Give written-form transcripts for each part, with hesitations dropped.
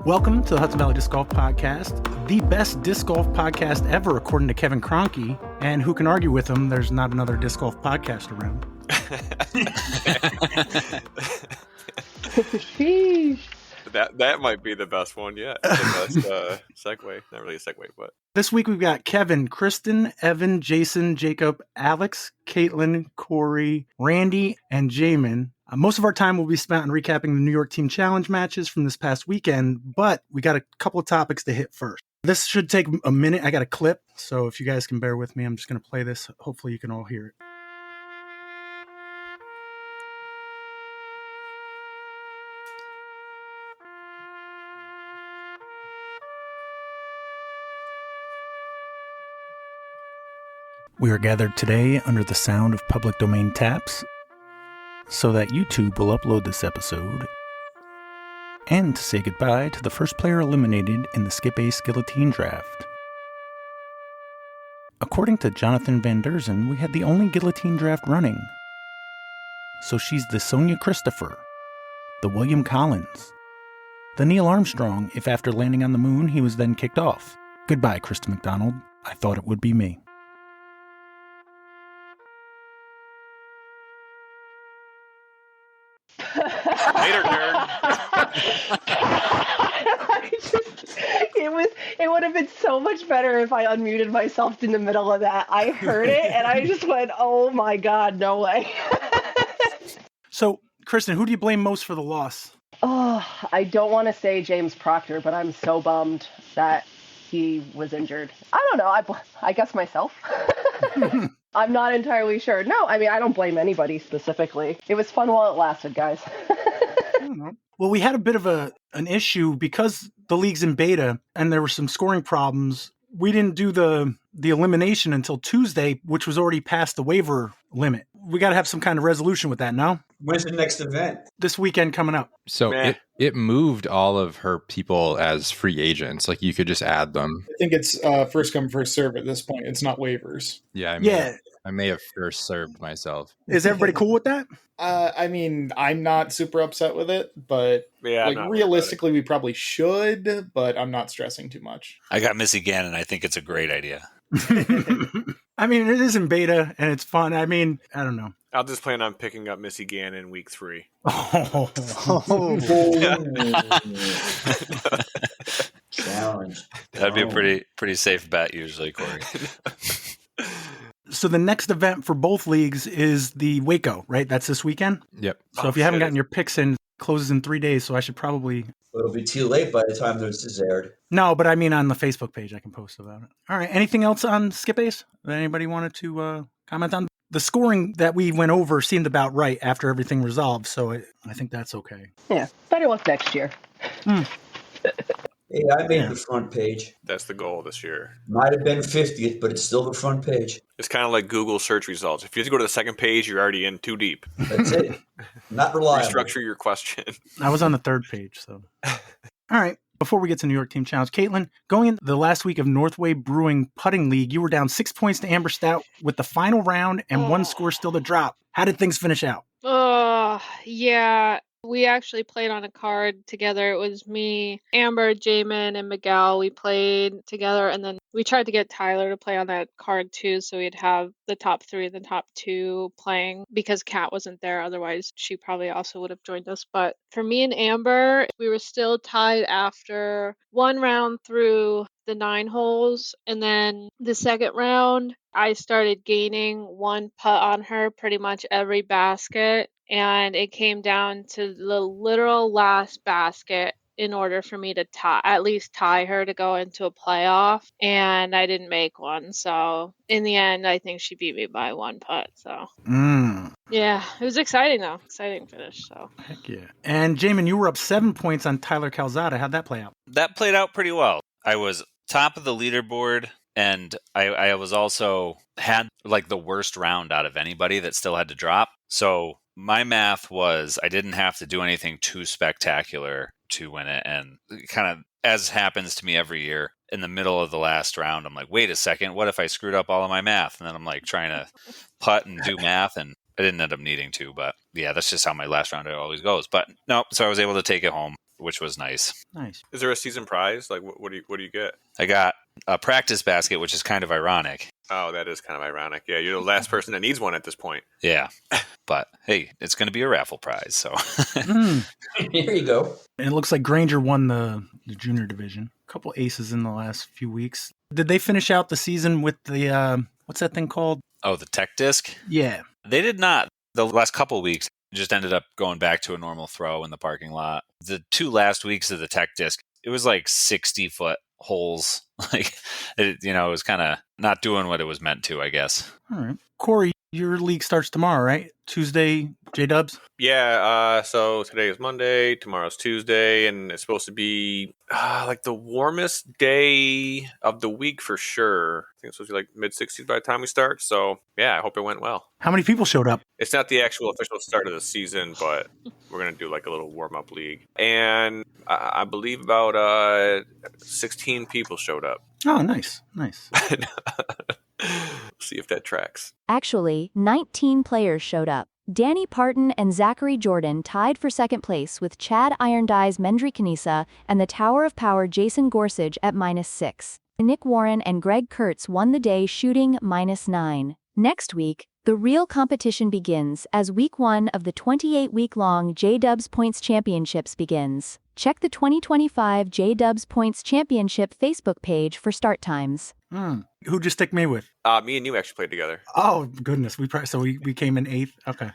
Welcome to the Hudson Valley Disc Golf Podcast, the best disc golf podcast ever, according to Kevin Kroencke. And who can argue with him? There's not another disc golf podcast around. Sheesh. That might be the best one yet. The best segue. Not really a segue, but. This week we've got Kevin, Kristen, Evan, Jason, Jacob, Alex, Kaitlyn, Corey, Randy, and Jaimen. Most of our time will be spent on recapping the New York Team Challenge matches from this past weekend, but we got a couple of topics to hit first. This should take a minute. I got a clip, so if you guys can bear with me, I'm just going to play this. Hopefully you can all hear it. We are gathered today under the sound of public domain taps, so that YouTube will upload this episode, and to say goodbye to the first player eliminated in the SkipAce Guillotine draft. According to Jonathan Van Derzen, we had the only guillotine draft running. So she's the Sonia Christopher, the William Collins, the Neil Armstrong, if after landing on the moon he was then kicked off. Goodbye, Kristen McDonald. I thought it would be me. Later, nerd. It would have been so much better if I unmuted myself in the middle of that. I heard it and I just went, oh my God, no way. So, Kristen, who do you blame most for the loss? Oh, I don't want to say James Proctor, but I'm so bummed that he was injured. I don't know. I guess myself. I'm not entirely sure. No, I mean, I don't blame anybody specifically. It was fun while it lasted, guys. Well, we had a bit of an issue because the league's in beta and there were some scoring problems. We didn't do the elimination until Tuesday, which was already past the waiver limit. We got to have some kind of resolution with that, no? When's the next event? This weekend coming up. So it moved all of her people as free agents. Like, you could just add them. I think it's first come, first serve at this point. It's not waivers. Yeah, I may have first served myself. Is everybody cool with that? I mean, I'm not super upset with it, but realistically, we probably should, but I'm not stressing too much. I got Missy Gannon. I think it's a great idea. I mean, it is in beta, and it's fun. I mean, I don't know. I'll just plan on picking up Missy Gannon week 3. Challenge. That'd be a pretty safe bet usually, Corey. So the next event for both leagues is the Waco, right? That's this weekend? Yep. So if you haven't gotten your picks in, it closes in 3 days, so I should probably... It'll be too late by the time this is aired. No, but I mean on the Facebook page, I can post about it. All right. Anything else on SkipAce that anybody wanted to comment on? The scoring that we went over seemed about right after everything resolved, so I think that's okay. Yeah, better luck next year. Hey, I made the front page. That's the goal this year. Might have been 50th, but it's still the front page. It's kind of like Google search results. If you have to go to the second page, you're already in too deep. That's it. Not reliable. Restructure your question. I was on the third page, so. All right. Before we get to New York Team Challenge, Kaitlyn, going into the last week of Northway Brewing Putting League, you were down 6 points to Amber Stout with the final round and one score still to drop. How did things finish out? Yeah. We actually played on a card together. It was me, Amber, Jaimen, and Miguel. We played together, and then we tried to get Tyler to play on that card too, so we'd have the top 3 and the top 2 playing because Kat wasn't there. Otherwise, she probably also would have joined us. But for me and Amber, we were still tied after one round through the 9 holes, and then the second round, I started gaining one putt on her pretty much every basket. And it came down to the literal last basket in order for me to at least tie her to go into a playoff. And I didn't make one. So in the end, I think she beat me by one putt. So yeah, it was exciting though. Exciting finish. So heck yeah. And Jaimen, you were up 7 points on Tyler Calzada. How'd that play out? That played out pretty well. I was top of the leaderboard. And I was also had like the worst round out of anybody that still had to drop. So my math was I didn't have to do anything too spectacular to win it. And kind of as happens to me every year, in the middle of the last round, I'm like, wait a second, what if I screwed up all of my math? And then I'm like trying to putt and do math, and I didn't end up needing to. But yeah, that's just how my last round always goes. But no, so I was able to take it home. which was nice. Nice. Is there a season prize? Like, what do you get? I got a practice basket, which is kind of ironic. Oh, that is kind of ironic. Yeah, you're the last person that needs one at this point. Yeah. But, hey, it's going to be a raffle prize, so. Here you go. And it looks like Granger won the junior division. A couple aces in the last few weeks. Did they finish out the season with the, what's that thing called? Oh, the tech disc? Yeah. They did not. The last couple weeks just ended up going back to a normal throw in the parking lot. The 2 last weeks of the tech disc, it was like 60-foot holes. Like, it was kind of not doing what it was meant to, I guess. All right. Corey, your league starts tomorrow, right? Tuesday, J-Dubs? Yeah, so today is Monday, tomorrow's Tuesday, and it's supposed to be like the warmest day of the week for sure. I think it's supposed to be like mid-60s by the time we start, so yeah, I hope it went well. How many people showed up? It's not the actual official start of the season, but we're going to do like a little warm-up league. And I believe about 16 people showed up. Oh, nice. See if that tracks. Actually, 19 players showed up. Danny Parton and Zachary Jordan tied for second place with Chad Irondyes Mendry Kanisa and the Tower of Power Jason Gorsuch at -6. Nick Warren and Greg Kurtz won the day shooting -9. Next week, the real competition begins as week 1 of the 28-week-long J-Dubs Points Championships begins. Check the 2025 J-Dubs Points Championship Facebook page for start times. Who'd you stick me with? Me and you actually played together. Oh, goodness. We came in 8th? Okay.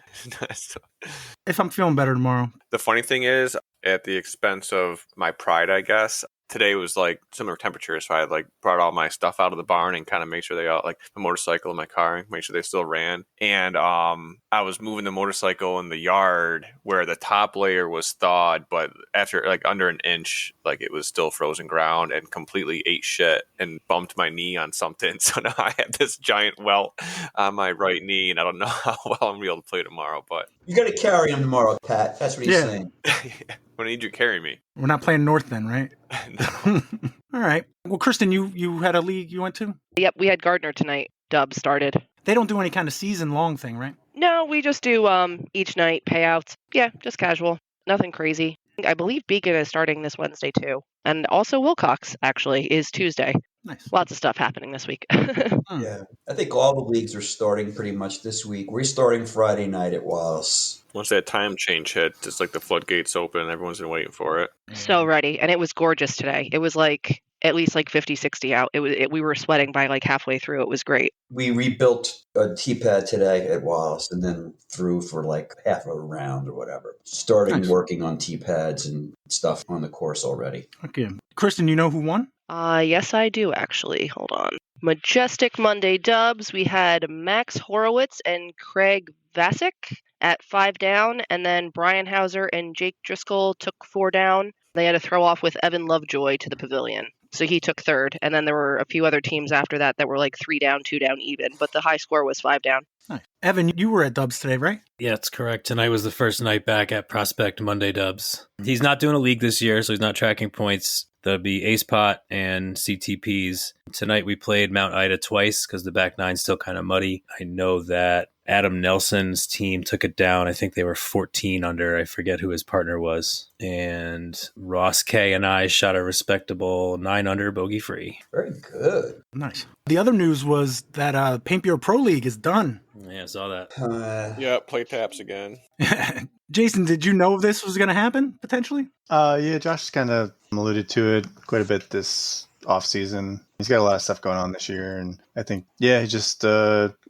If I'm feeling better tomorrow. The funny thing is, at the expense of my pride, I guess, today was like similar temperatures, so I like brought all my stuff out of the barn and kind of make sure they got like the motorcycle and my car and make sure they still ran. And I was moving the motorcycle in the yard where the top layer was thawed, but after like under an inch, like it was still frozen ground and completely ate shit and bumped my knee on something. So now I have this giant welt on my right knee, and I don't know how well I'm gonna be able to play tomorrow. But you got to carry him tomorrow, Pat. That's what he's saying. I need you to carry me. We're not playing North then, right? No. All right. Well, Kristen, you had a league you went to? Yep, we had Gardner tonight. Dub started. They don't do any kind of season-long thing, right? No, we just do each night payouts. Yeah, just casual. Nothing crazy. I believe Beacon is starting this Wednesday too. And also Wilcox, actually, is Tuesday. Nice. Lots of stuff happening this week. Yeah, I think all the leagues are starting pretty much this week. We're starting Friday night at Wallace. Once that time change hit, it's like the floodgates open. Everyone's been waiting for it. So ready. And it was gorgeous today. It was like at least like 50, 60 out. We were sweating by like halfway through. It was great. We rebuilt a T-pad today at Wallace and then threw for like half of a round or whatever. Starting working on T-pads and stuff on the course already. Okay. Kristen, you know who won? Yes, I do, actually. Hold on. Majestic Monday Dubs. We had Max Horowitz and Craig Vasic at 5 down, and then Brian Hauser and Jake Driscoll took 4 down. They had to throw off with Evan Lovejoy to the pavilion. So he took 3rd, and then there were a few other teams after that were like 3 down, 2 down even, but the high score was 5 down. Nice. Evan, you were at Dubs today, right? Yeah, that's correct. Tonight was the first night back at Prospect Monday Dubs. He's not doing a league this year, so he's not tracking points. There'll be Ace Pot and CTPs. Tonight we played Mount Ida twice because the back nine's still kind of muddy. I know that Adam Nelson's team took it down. I think they were 14 under. I forget who his partner was. And Ross K and I shot a respectable 9 under bogey free. Very good. Nice. The other news was that Paint Bureau Pro League is done. Yeah, I saw that. Yeah, play taps again. Jason, did you know this was going to happen, potentially? Yeah, Josh kind of alluded to it quite a bit this off-season. He's got a lot of stuff going on this year, and I think, he just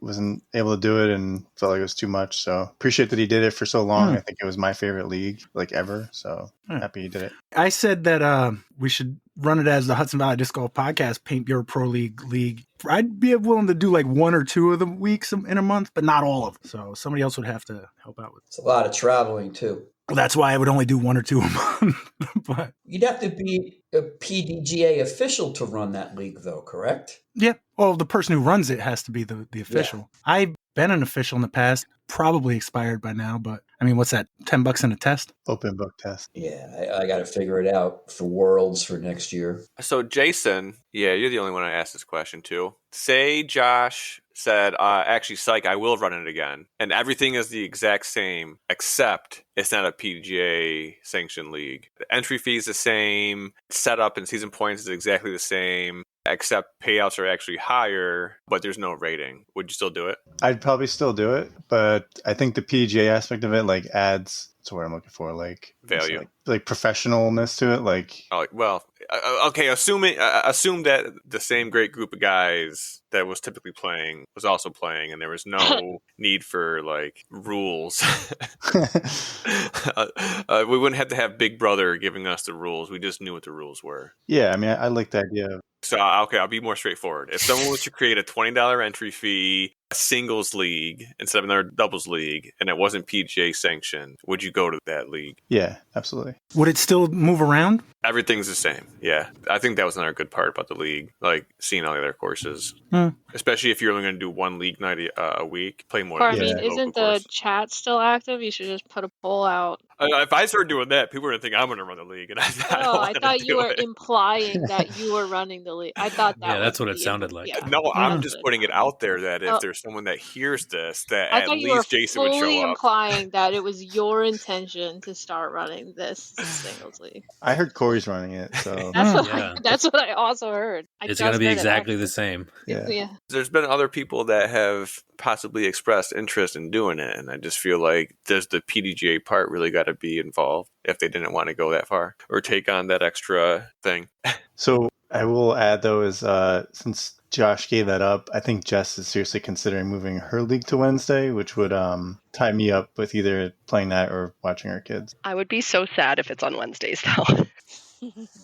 wasn't able to do it and felt like it was too much. So appreciate that he did it for so long. I think it was my favorite league, like ever. So happy he did it. I said that we should run it as the Hudson Valley Disc Golf Podcast Paint Bureau Pro League. I'd be willing to do like 1 or 2 of the weeks in a month, but not all of them. So somebody else would have to help out with it. It's a lot of traveling too. Well, that's why I would only do 1 or 2 a month. But you'd have to be a PDGA official to run that league, though, correct? Yeah. Well, the person who runs it has to be the official. Yeah. I been an official in the past, probably expired by now, but I mean, what's that, $10 in a test? Open book test. Yeah, I got to figure it out for Worlds for next year. So Jason, yeah, you're the only one I asked this question to. Say Josh said, actually, psych, I will run it again. And everything is the exact same, except it's not a PGA sanctioned league. The entry fee is the same. Setup and season points is exactly the same, except payouts are actually higher, but there's no rating. Would you still do it? I'd probably still do it, but I think the PGA aspect of it like adds to what I'm looking for, like value, like professionalness to it. Like, well, okay, assume that the same great group of guys that was typically playing was also playing, and there was no need for like rules. We wouldn't have to have Big Brother giving us the rules. We just knew what the rules were. Yeah, I mean, I like the idea of. So, okay, I'll be more straightforward. If someone was to create a $20 entry fee, a singles league instead of another doubles league, and it wasn't PGA sanctioned, would you go to that league? Yeah, absolutely. Would it still move around? Everything's the same. Yeah. I think that was another good part about the league, like seeing all the other courses. Especially if you're only going to do one league night a week, play more. I mean, isn't the chat still active? You should just put a poll out. If I start doing that, people are going to think I'm going to run the league. And I thought you were implying that you were running the league. I thought that Yeah, that's what it sounded like. Yeah. No, I'm just putting it out there that if there's someone that hears this, that I at thought you were least Jason would show fully up. implying that it was your intention to start running this singles league. I heard Corey's running it, so That's what I also heard. It's going to be exactly the same. Yeah. There's been other people that have possibly expressed interest in doing it, and I just feel like does the PDGA part really got to be involved if they didn't want to go that far or take on that extra thing? So I will add though is since Josh gave that up, I think Jess is seriously considering moving her league to Wednesday, which would tie me up with either playing that or watching our kids. I would be so sad if it's on Wednesdays though.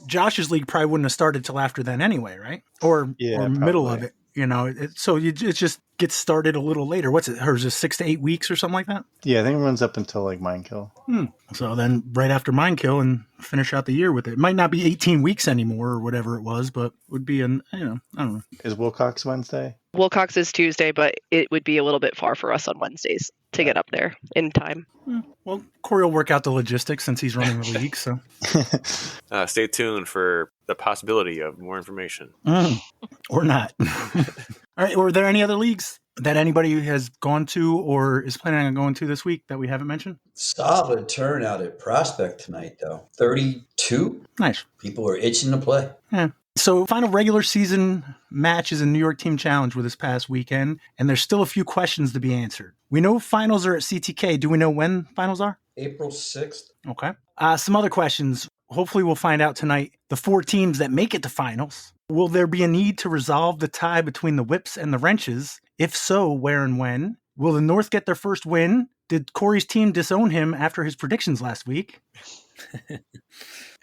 Josh's league probably wouldn't have started till after then anyway, right? Or middle of it. You know, so it just gets started a little later. What's it? Hers is 6 to 8 weeks or something like that? Yeah, I think it runs up until like Minekill. So then right after Minekill and finish out the year with it. It might not be 18 weeks anymore or whatever it was, but would be I don't know. Is Wilcox Wednesday? Wilcox is Tuesday, but it would be a little bit far for us on Wednesdays to get up there in time. Well, Corey will work out the logistics since he's running the league, so. Stay tuned for the possibility of more information. Or not. All right, were there any other leagues that anybody has gone to or is planning on going to this week that we haven't mentioned? Solid turnout at Prospect tonight, though. 32. Nice. People are itching to play. Yeah. So final regular season matches in New York Team Challenge were this past weekend, and there's still a few questions to be answered. We know finals are at CTK. Do we know when finals are? April 6th. Okay. Some other questions. Hopefully we'll find out tonight. The 4 teams that make it to finals. Will there be a need to resolve the tie between the whips and the wrenches? If so, where and when? Will the North get their first win? Did Corey's team disown him after his predictions last week?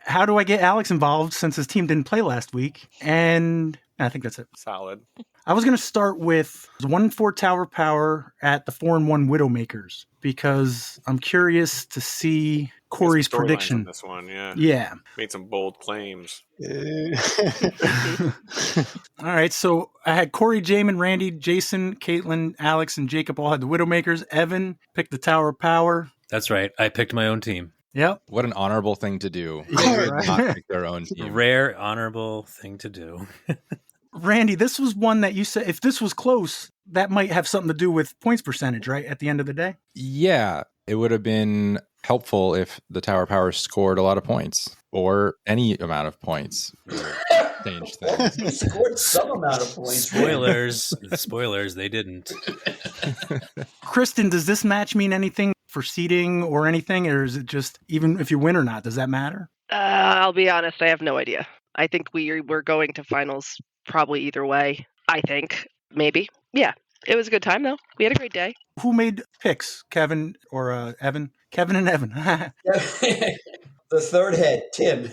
How do I get Alex involved since his team didn't play last week? And I think that's it. Solid. I was going to start with 1-4 Tower Power at the 4-1 Widowmakers because I'm curious to see Corey's prediction. On this one, yeah. Yeah. Made some bold claims. All right, so I had Corey, Jaimen, Randy, Jason, Kaitlyn, Alex, and Jacob all had the Widowmakers. Evan picked the Tower of Power. That's right. I picked my own team. Yep. What an honorable thing to do. Yeah, right. Not pick their own team. Rare, honorable thing to do. Randy, this was one that you said, if this was close, that might have something to do with points percentage, right? At the end of the day? Yeah, it would have been helpful if the Tower Power scored a lot of points or any amount of points. Change things. He scored some amount of points. Spoilers, they didn't. Kristen, does this match mean anything for seeding or anything? Or is it just, even if you win or not, does that matter? I'll be honest, I have no idea. I think we're going to finals probably either way. I think. Maybe. Yeah. It was a good time, though. We had a great day. Who made picks? Kevin or Evan? Kevin and Evan. The third head, Tim.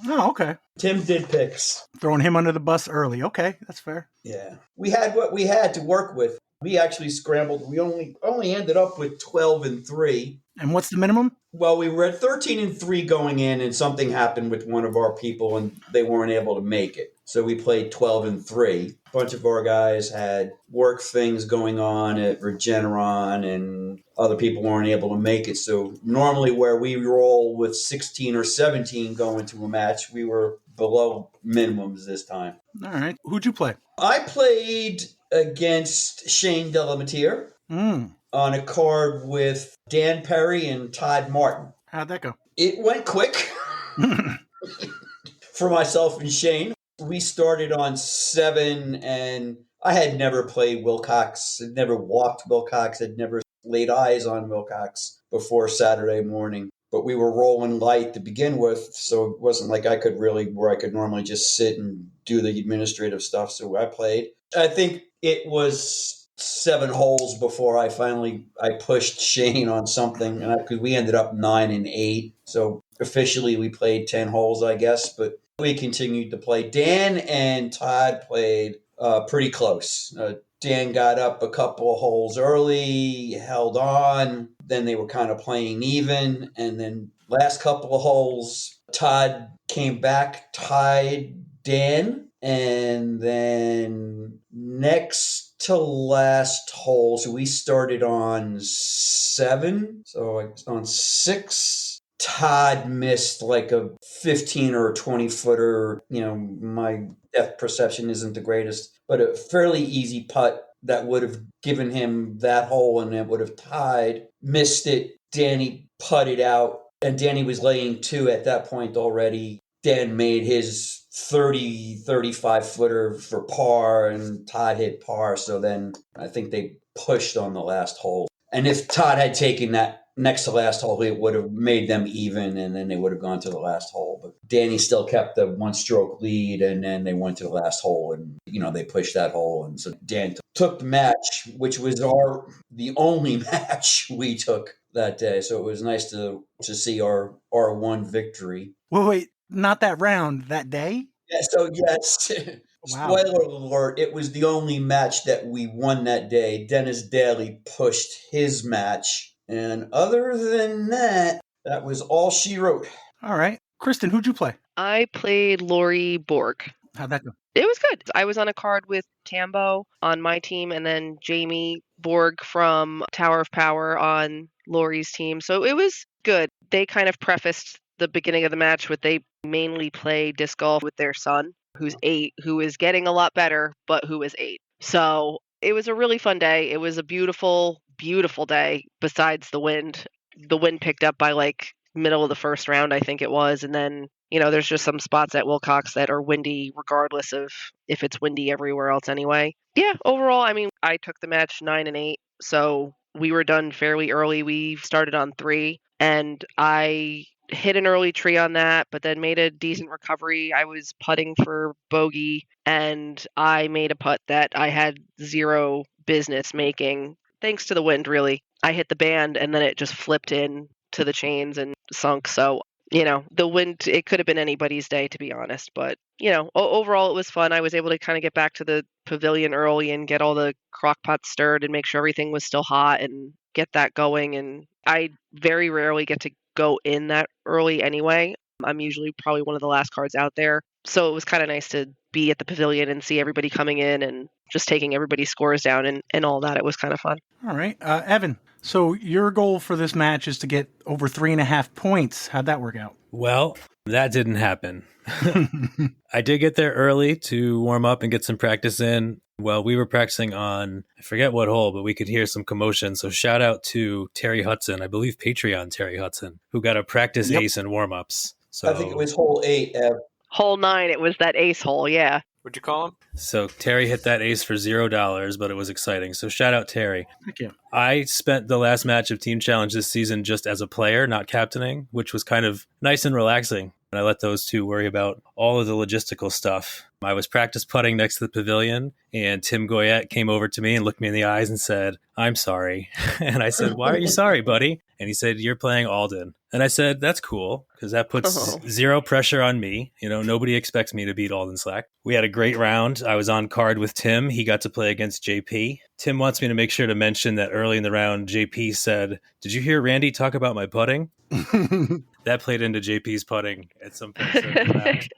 Oh, okay. Tim did picks. Throwing him under the bus early. Okay, that's fair. Yeah. We had what we had to work with. We actually scrambled. We only ended up with 12-3. And what's the minimum? Well, we were at 13-3 going in, and something happened with one of our people, and they weren't able to make it. So we played 12-3. A bunch of our guys had work things going on at Regeneron, and other people weren't able to make it. So normally where we roll with 16 or 17 going to a match, we were below minimums this time. All right. Who'd you play? I played against Shane Delamatier on a card with Dan Perry and Todd Martin. How'd that go? It went quick for myself and Shane. We started on 7, and I had never played Wilcox, had never walked Wilcox, had never laid eyes on Wilcox before Saturday morning. But we were rolling light to begin with, so it wasn't like I could normally just sit and do the administrative stuff. So I played. I think it was 7 holes before I pushed Shane on something, because we ended up 9-8. So officially we played 10 holes, I guess, but we continued to play. Dan and Todd played pretty close. Dan got up a couple of holes early, held on. Then they were kind of playing even. And then last couple of holes, Todd came back, tied Dan. And then next to last hole, so we started on 7. So on 6, Todd missed like a 15 or 20 footer. My depth perception isn't the greatest, but a fairly easy putt that would have given him that hole and it would have tied. Missed it. Danny putted out, and Danny was laying 2 at that point already. Dan made his 35 footer for par, and Todd hit par. So then I think they pushed on the last hole. And if Todd had taken that next to last hole, it would have made them even, and then they would have gone to the last hole. But Danny still kept the 1-stroke lead, and then they went to the last hole, and they pushed that hole. And so Dan took the match, which was the only match we took that day. So it was nice to see our one victory. Well, wait, not that round, that day? Yeah, so yes. Wow. Spoiler alert, it was the only match that we won that day. Dennis Daly pushed his match. And other than that, that was all she wrote. All right. Kristen, who'd you play? I played Lori Borg. How'd that go? It was good. I was on a card with Tambo on my team, and then Jamie Borg from Tower of Power on Lori's team. So it was good. They kind of prefaced the beginning of the match with they mainly play disc golf with their son, who's 8, who is getting a lot better, but who is 8. So it was a really fun day. It was a beautiful day besides the wind. The wind picked up by like middle of the first round, I think it was. And then, there's just some spots at Wilcox that are windy regardless of if it's windy everywhere else anyway. Yeah, overall, I took the match 9-8. So we were done fairly early. We started on 3 and I hit an early tree on that, but then made a decent recovery. I was putting for bogey and I made a putt that I had zero business making. Thanks to the wind, really. I hit the band and then it just flipped in to the chains and sunk. So, the wind, it could have been anybody's day, to be honest. But, overall, it was fun. I was able to kind of get back to the pavilion early and get all the crock pots stirred and make sure everything was still hot and get that going. And I very rarely get to go in that early anyway. I'm usually probably one of the last cards out there. So it was kind of nice to be at the pavilion and see everybody coming in and just taking everybody's scores down and all that. It was kind of fun. All right. Evan, so your goal for this match is to get over 3.5 points. How'd that work out? Well, that didn't happen. I did get there early to warm up and get some practice in. Well, we were practicing on, I forget what hole, but we could hear some commotion. So shout out to Terry Hudson, I believe Patreon Terry Hudson, who got a practice ace in warm-ups. So I think it was hole 8, Ev. Hole 9, it was that ace hole, yeah. What'd you call him? So Terry hit that ace for $0, but it was exciting. So shout out Terry. Thank you. I spent the last match of Team Challenge this season just as a player, not captaining, which was kind of nice and relaxing. And I let those two worry about all of the logistical stuff. I was practice putting next to the pavilion, and Tim Goyette came over to me and looked me in the eyes and said, "I'm sorry." And I said, "Why are you sorry, buddy?" And he said, "You're playing Alden." And I said, "That's cool, because that puts zero pressure on me. Nobody expects me to beat Alden Slack." We had a great round. I was on card with Tim. He got to play against JP. Tim wants me to make sure to mention that early in the round, JP said, "Did you hear Randy talk about my putting?" That played into JP's putting at some point during the round.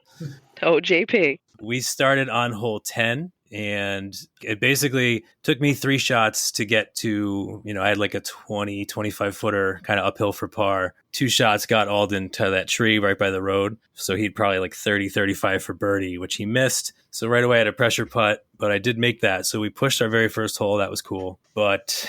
Oh, JP. We started on hole 10, and it basically took me 3 shots to get to, I had like a 20, 25 footer kind of uphill for par. 2 shots got Alden to that tree right by the road. So he'd probably like 30, 35 for birdie, which he missed. So right away I had a pressure putt, but I did make that. So we pushed our very first hole. That was cool. But,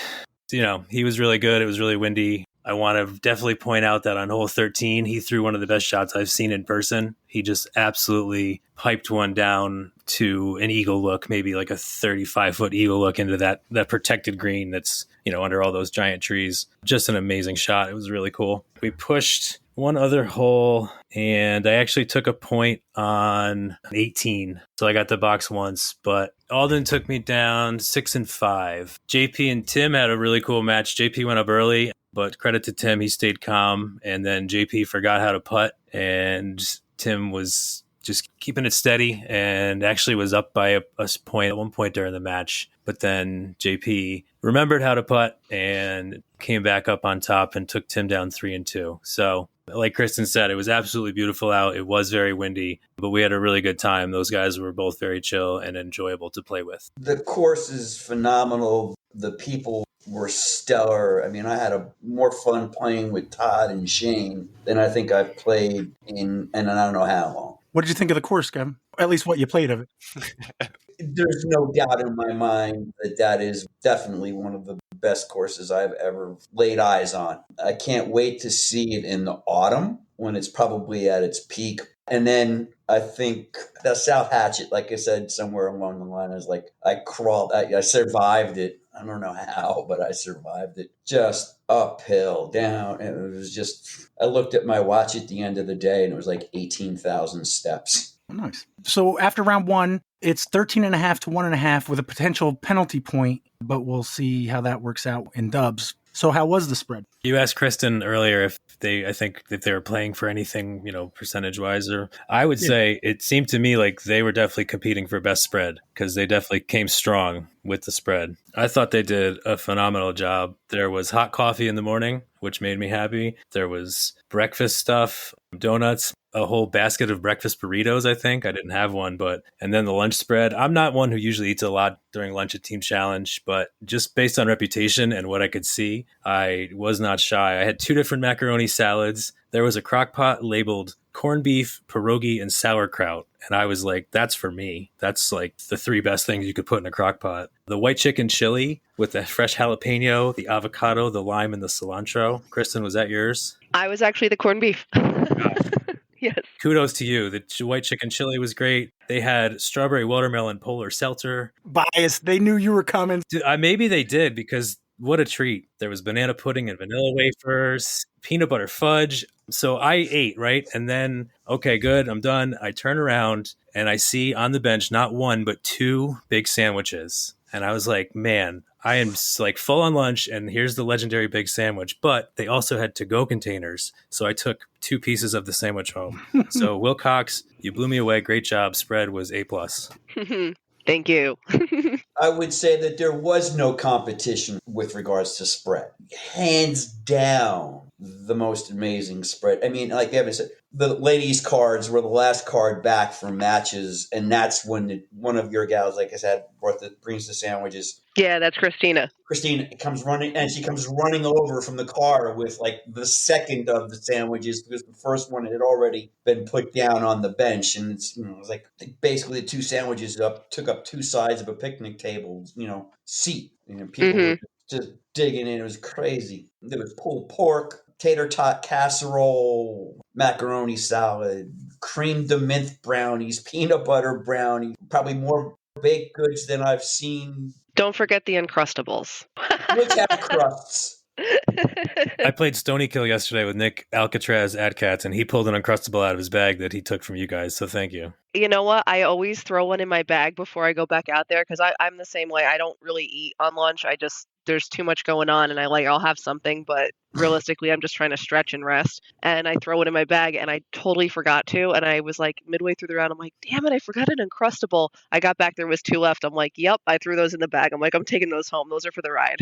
he was really good. It was really windy. I want to definitely point out that on hole 13, he threw one of the best shots I've seen in person. He just absolutely piped one down to an eagle look, maybe like a 35-foot eagle look into that protected green that's, under all those giant trees. Just an amazing shot. It was really cool. We pushed one other hole, and I actually took a point on 18. So I got the box once, but Alden took me down 6 and 5. JP and Tim had a really cool match. JP went up early, but credit to Tim, he stayed calm. And then JP forgot how to putt, and Tim was just keeping it steady and actually was up by a point at one point during the match. But then JP remembered how to putt and came back up on top and took Tim down 3 and 2. So like Kristen said, it was absolutely beautiful out. It was very windy, but we had a really good time. Those guys were both very chill and enjoyable to play with. The course is phenomenal. The people were stellar. I mean, I had more fun playing with Todd and Shane than I think I've played in, and I don't know how long. What did you think of the course, Kevin? At least what you played of it. There's no doubt in my mind that is definitely one of the best courses I've ever laid eyes on. I can't wait to see it in the autumn when it's probably at its peak. And then I think the South Hatchet, like I said, somewhere along the line, I survived it. I don't know how, but I survived it. Just uphill, down. And it was just, I looked at my watch at the end of the day and it was like 18,000 steps. Nice. So after round 1, it's 13.5 to 1.5 with a potential penalty point, but we'll see how that works out in dubs. So how was the spread? You asked Kristen earlier if they were playing for anything, percentage wise, or I would say it seemed to me like they were definitely competing for best spread because they definitely came strong with the spread. I thought they did a phenomenal job. There was hot coffee in the morning, which made me happy. There was breakfast stuff, donuts, a whole basket of breakfast burritos, I think. I didn't have one, and then the lunch spread. I'm not one who usually eats a lot during lunch at Team Challenge, but just based on reputation and what I could see, I was not shy. I had 2 different macaroni salads. There was a crock pot labeled corned beef, pierogi, and sauerkraut. And I was like, that's for me. That's like the 3 best things you could put in a crock pot. The white chicken chili with the fresh jalapeno, the avocado, the lime, and the cilantro. Kristen, was that yours? I was actually the corned beef. Yes. Kudos to you. The white chicken chili was great. They had strawberry watermelon polar seltzer. Bias. They knew you were coming. Maybe they did, because what a treat. There was banana pudding and vanilla wafers, peanut butter fudge. So I ate, right? And then, okay, good, I'm done. I turn around and I see on the bench not 1, but 2 big sandwiches. And I was like, man, I am like full on lunch, and here's the legendary big sandwich. But they also had to-go containers. So I took 2 pieces of the sandwich home. So Wilcox, you blew me away. Great job. Spread was A+. Thank you. I would say that there was no competition with regards to spread. Hands down, the most amazing spread. I mean, like Evan said, the ladies' cards were the last card back for matches, and that's when one of your gals, like I said, brings the sandwiches. Yeah, that's Christina. Christina comes running, and she comes running over from the car with like the second of the sandwiches, because the first one had already been put down on the bench, and it was like basically the 2 sandwiches took up 2 sides of a picnic table, seat. People were just digging in. It was crazy. There was pulled pork, tater tot casserole, macaroni salad, cream de menthe brownies, peanut butter brownies, probably more baked goods than I've seen. Don't forget the Uncrustables. Which have crusts. I played Stony Kill yesterday with Nick Alcatraz Adcats, and he pulled an Uncrustable out of his bag that he took from you guys, so thank you. You know what? I always throw one in my bag before I go back out there, because I'm the same way. I don't really eat on lunch. I just there's too much going on and I'll have something, but realistically I'm just trying to stretch and rest. And I throw it in my bag and I totally forgot to. And I was like midway through the round, I'm like, damn it, I forgot an Uncrustable. I got back, there was 2 left. I'm like, yep, I threw those in the bag. I'm like, I'm taking those home. Those are for the ride.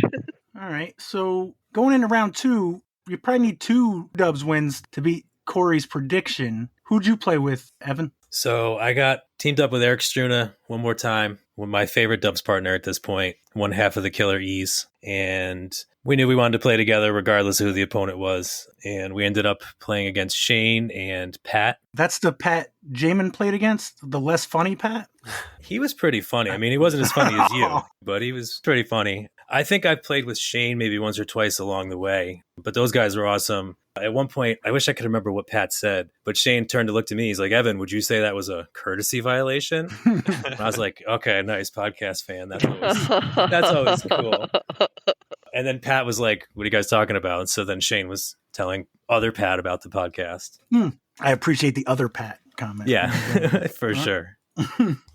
All right. So going into round 2, you probably need 2 Dubs wins to beat Corey's prediction. Who'd you play with, Evan? So I got teamed up with Erich Struna one more time, with my favorite Dubs partner at this point, one half of the Killer E's. And we knew we wanted to play together regardless of who the opponent was. And we ended up playing against Shane and Pat. That's the Pat Jaimen played against? The less funny Pat? He was pretty funny. I mean, he wasn't as funny as you, but he was pretty funny. I think I've played with Shane maybe once or twice along the way, but those guys were awesome. At one point, I wish I could remember what Pat said, but Shane turned to look to me. He's like, Evan, would you say that was a courtesy violation? And I was like, okay, nice podcast fan. That's always cool. And then Pat was like, what are you guys talking about? And so then Shane was telling other Pat about the podcast. I appreciate the other Pat comment. Yeah, for sure.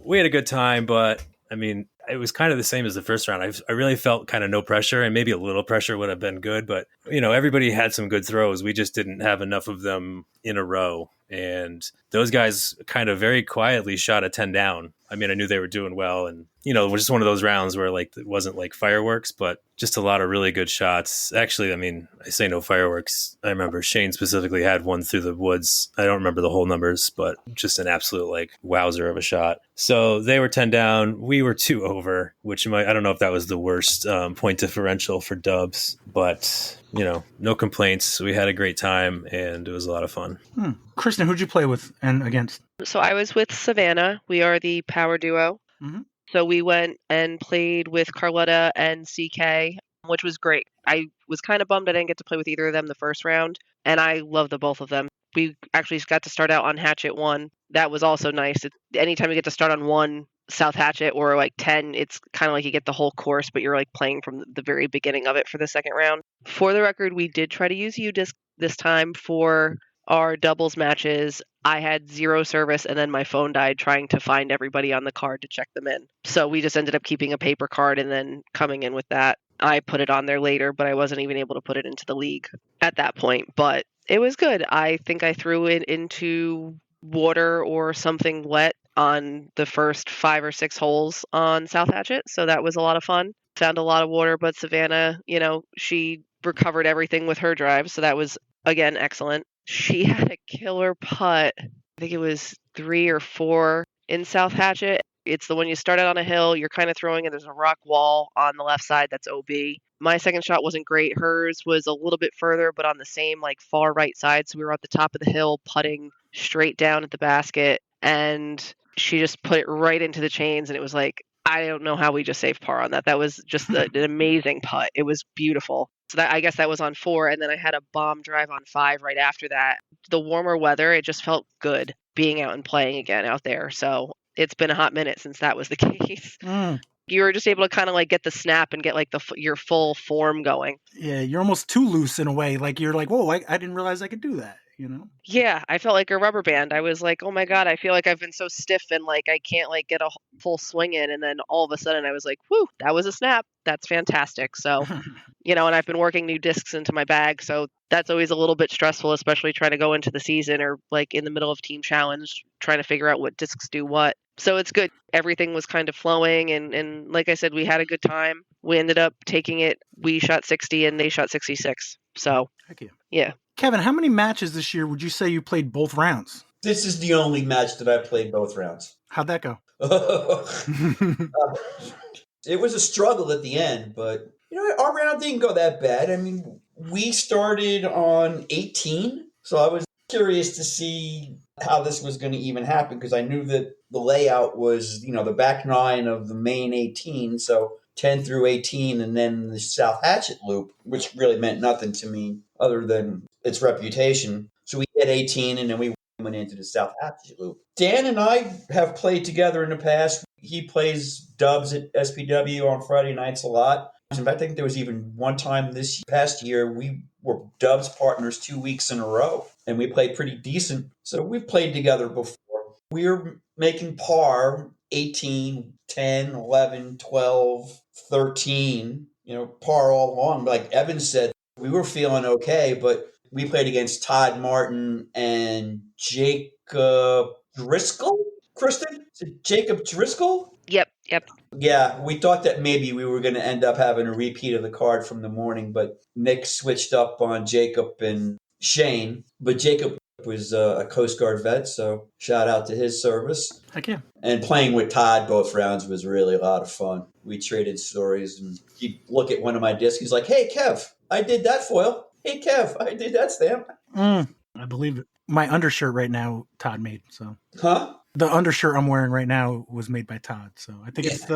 We had a good time, but I mean, it was kind of the same as the first round. I really felt kind of no pressure, and maybe a little pressure would have been good. But, everybody had some good throws. We just didn't have enough of them in a row. And those guys kind of very quietly shot a 10 down. I mean, I knew they were doing well. And, it was just one of those rounds where it wasn't like fireworks, but just a lot of really good shots. Actually, I mean, I say no fireworks. I remember Shane specifically had one through the woods. I don't remember the whole numbers, but just an absolute wowzer of a shot. So they were 10 down. We were 2 over, which I don't know if that was the worst point differential for Dubs, but no complaints. We had a great time and it was a lot of fun. Kristen, who'd you play with and against? So I was with Savannah. We are the power duo. Mm-hmm. So we went and played with Carlotta and CK, which was great. I was kind of bummed I didn't get to play with either of them the first round, and I love the both of them. We actually got to start out on Hatchet 1. That was also nice. Anytime you get to start on 1 South Hatchet or 10, it's kind of like you get the whole course, but you're playing from the very beginning of it for the second round. For the record, we did try to use U-Disc this time for our doubles matches. I had 0 service and then my phone died trying to find everybody on the card to check them in. So we just ended up keeping a paper card and then coming in with that. I put it on there later, but I wasn't even able to put it into the league at that point. But it was good. I think I threw it into water or something wet on the first 5 or 6 holes on South Hatchet. So that was a lot of fun. Found a lot of water, but Savannah, she recovered everything with her drive. So that was, again, excellent. She had a killer putt. I think it was 3 or 4 in South Hatchet. It's the one you start out on a hill, you're kind of throwing it. There's a rock wall on the left side that's OB. My second shot wasn't great. Hers was a little bit further, but on the same far right side. So we were at the top of the hill putting straight down at the basket. And she just put it right into the chains. And it was I don't know how we just saved par on that. That was just an amazing putt. It was beautiful. So I guess that was on 4. And then I had a bomb drive on 5 right after that. The warmer weather, it just felt good being out and playing again out there. So it's been a hot minute since that was the case. You were just able to kind of get the snap and get your full form going. Yeah, you're almost too loose in a way. You're whoa, I didn't realize I could do that. Yeah, I felt like a rubber band. I was like, oh my God, I feel like I've been so stiff and I can't get a full swing in. And then all of a sudden I was like, whoo, that was a snap. That's fantastic. So, and I've been working new discs into my bag. So that's always a little bit stressful, especially trying to go into the season or in the middle of team challenge, trying to figure out what discs do what. So it's good. Everything was kind of flowing. And like I said, we had a good time. We ended up taking it. We shot 60 and they shot 66. So, heck yeah. Yeah. Kevin, how many matches this year would you say you played both rounds? This is the only match that I played both rounds. How'd that go? It was a struggle at the end, but our round didn't go that bad. I mean, we started on 18, so I was curious to see how this was going to even happen because I knew that the layout was, the back 9 of the main 18, so 10 through 18 and then the South Hatchet loop, which really meant nothing to me other than its reputation. So we had 18 and then we went into the South Hatchet loop. Dan and I have played together in the past. He plays dubs at SPW on Friday nights a lot. In fact, I think there was even one time this past year we were dubs partners 2 weeks in a row and we played pretty decent. So we've played together before. We're making par 18, 10, 11, 12, 13, par all along. Like Evan said, we were feeling okay, but we played against Todd Martin and Jacob Driscoll. Kristen? Is it Jacob Driscoll? Yep. Yeah, we thought that maybe we were going to end up having a repeat of the card from the morning, but Nick switched up on Jacob and Shane. But Jacob was a Coast Guard vet, so shout out to his service. Heck yeah. And playing with Todd both rounds was really a lot of fun. We traded stories, and he'd look at one of my discs. He's like, "Hey, Kev, I did that foil. Hey, Kev, I did that stamp." I believe it. My undershirt right now, Todd made. So. Huh? The undershirt I'm wearing right now was made by Todd. So I think it's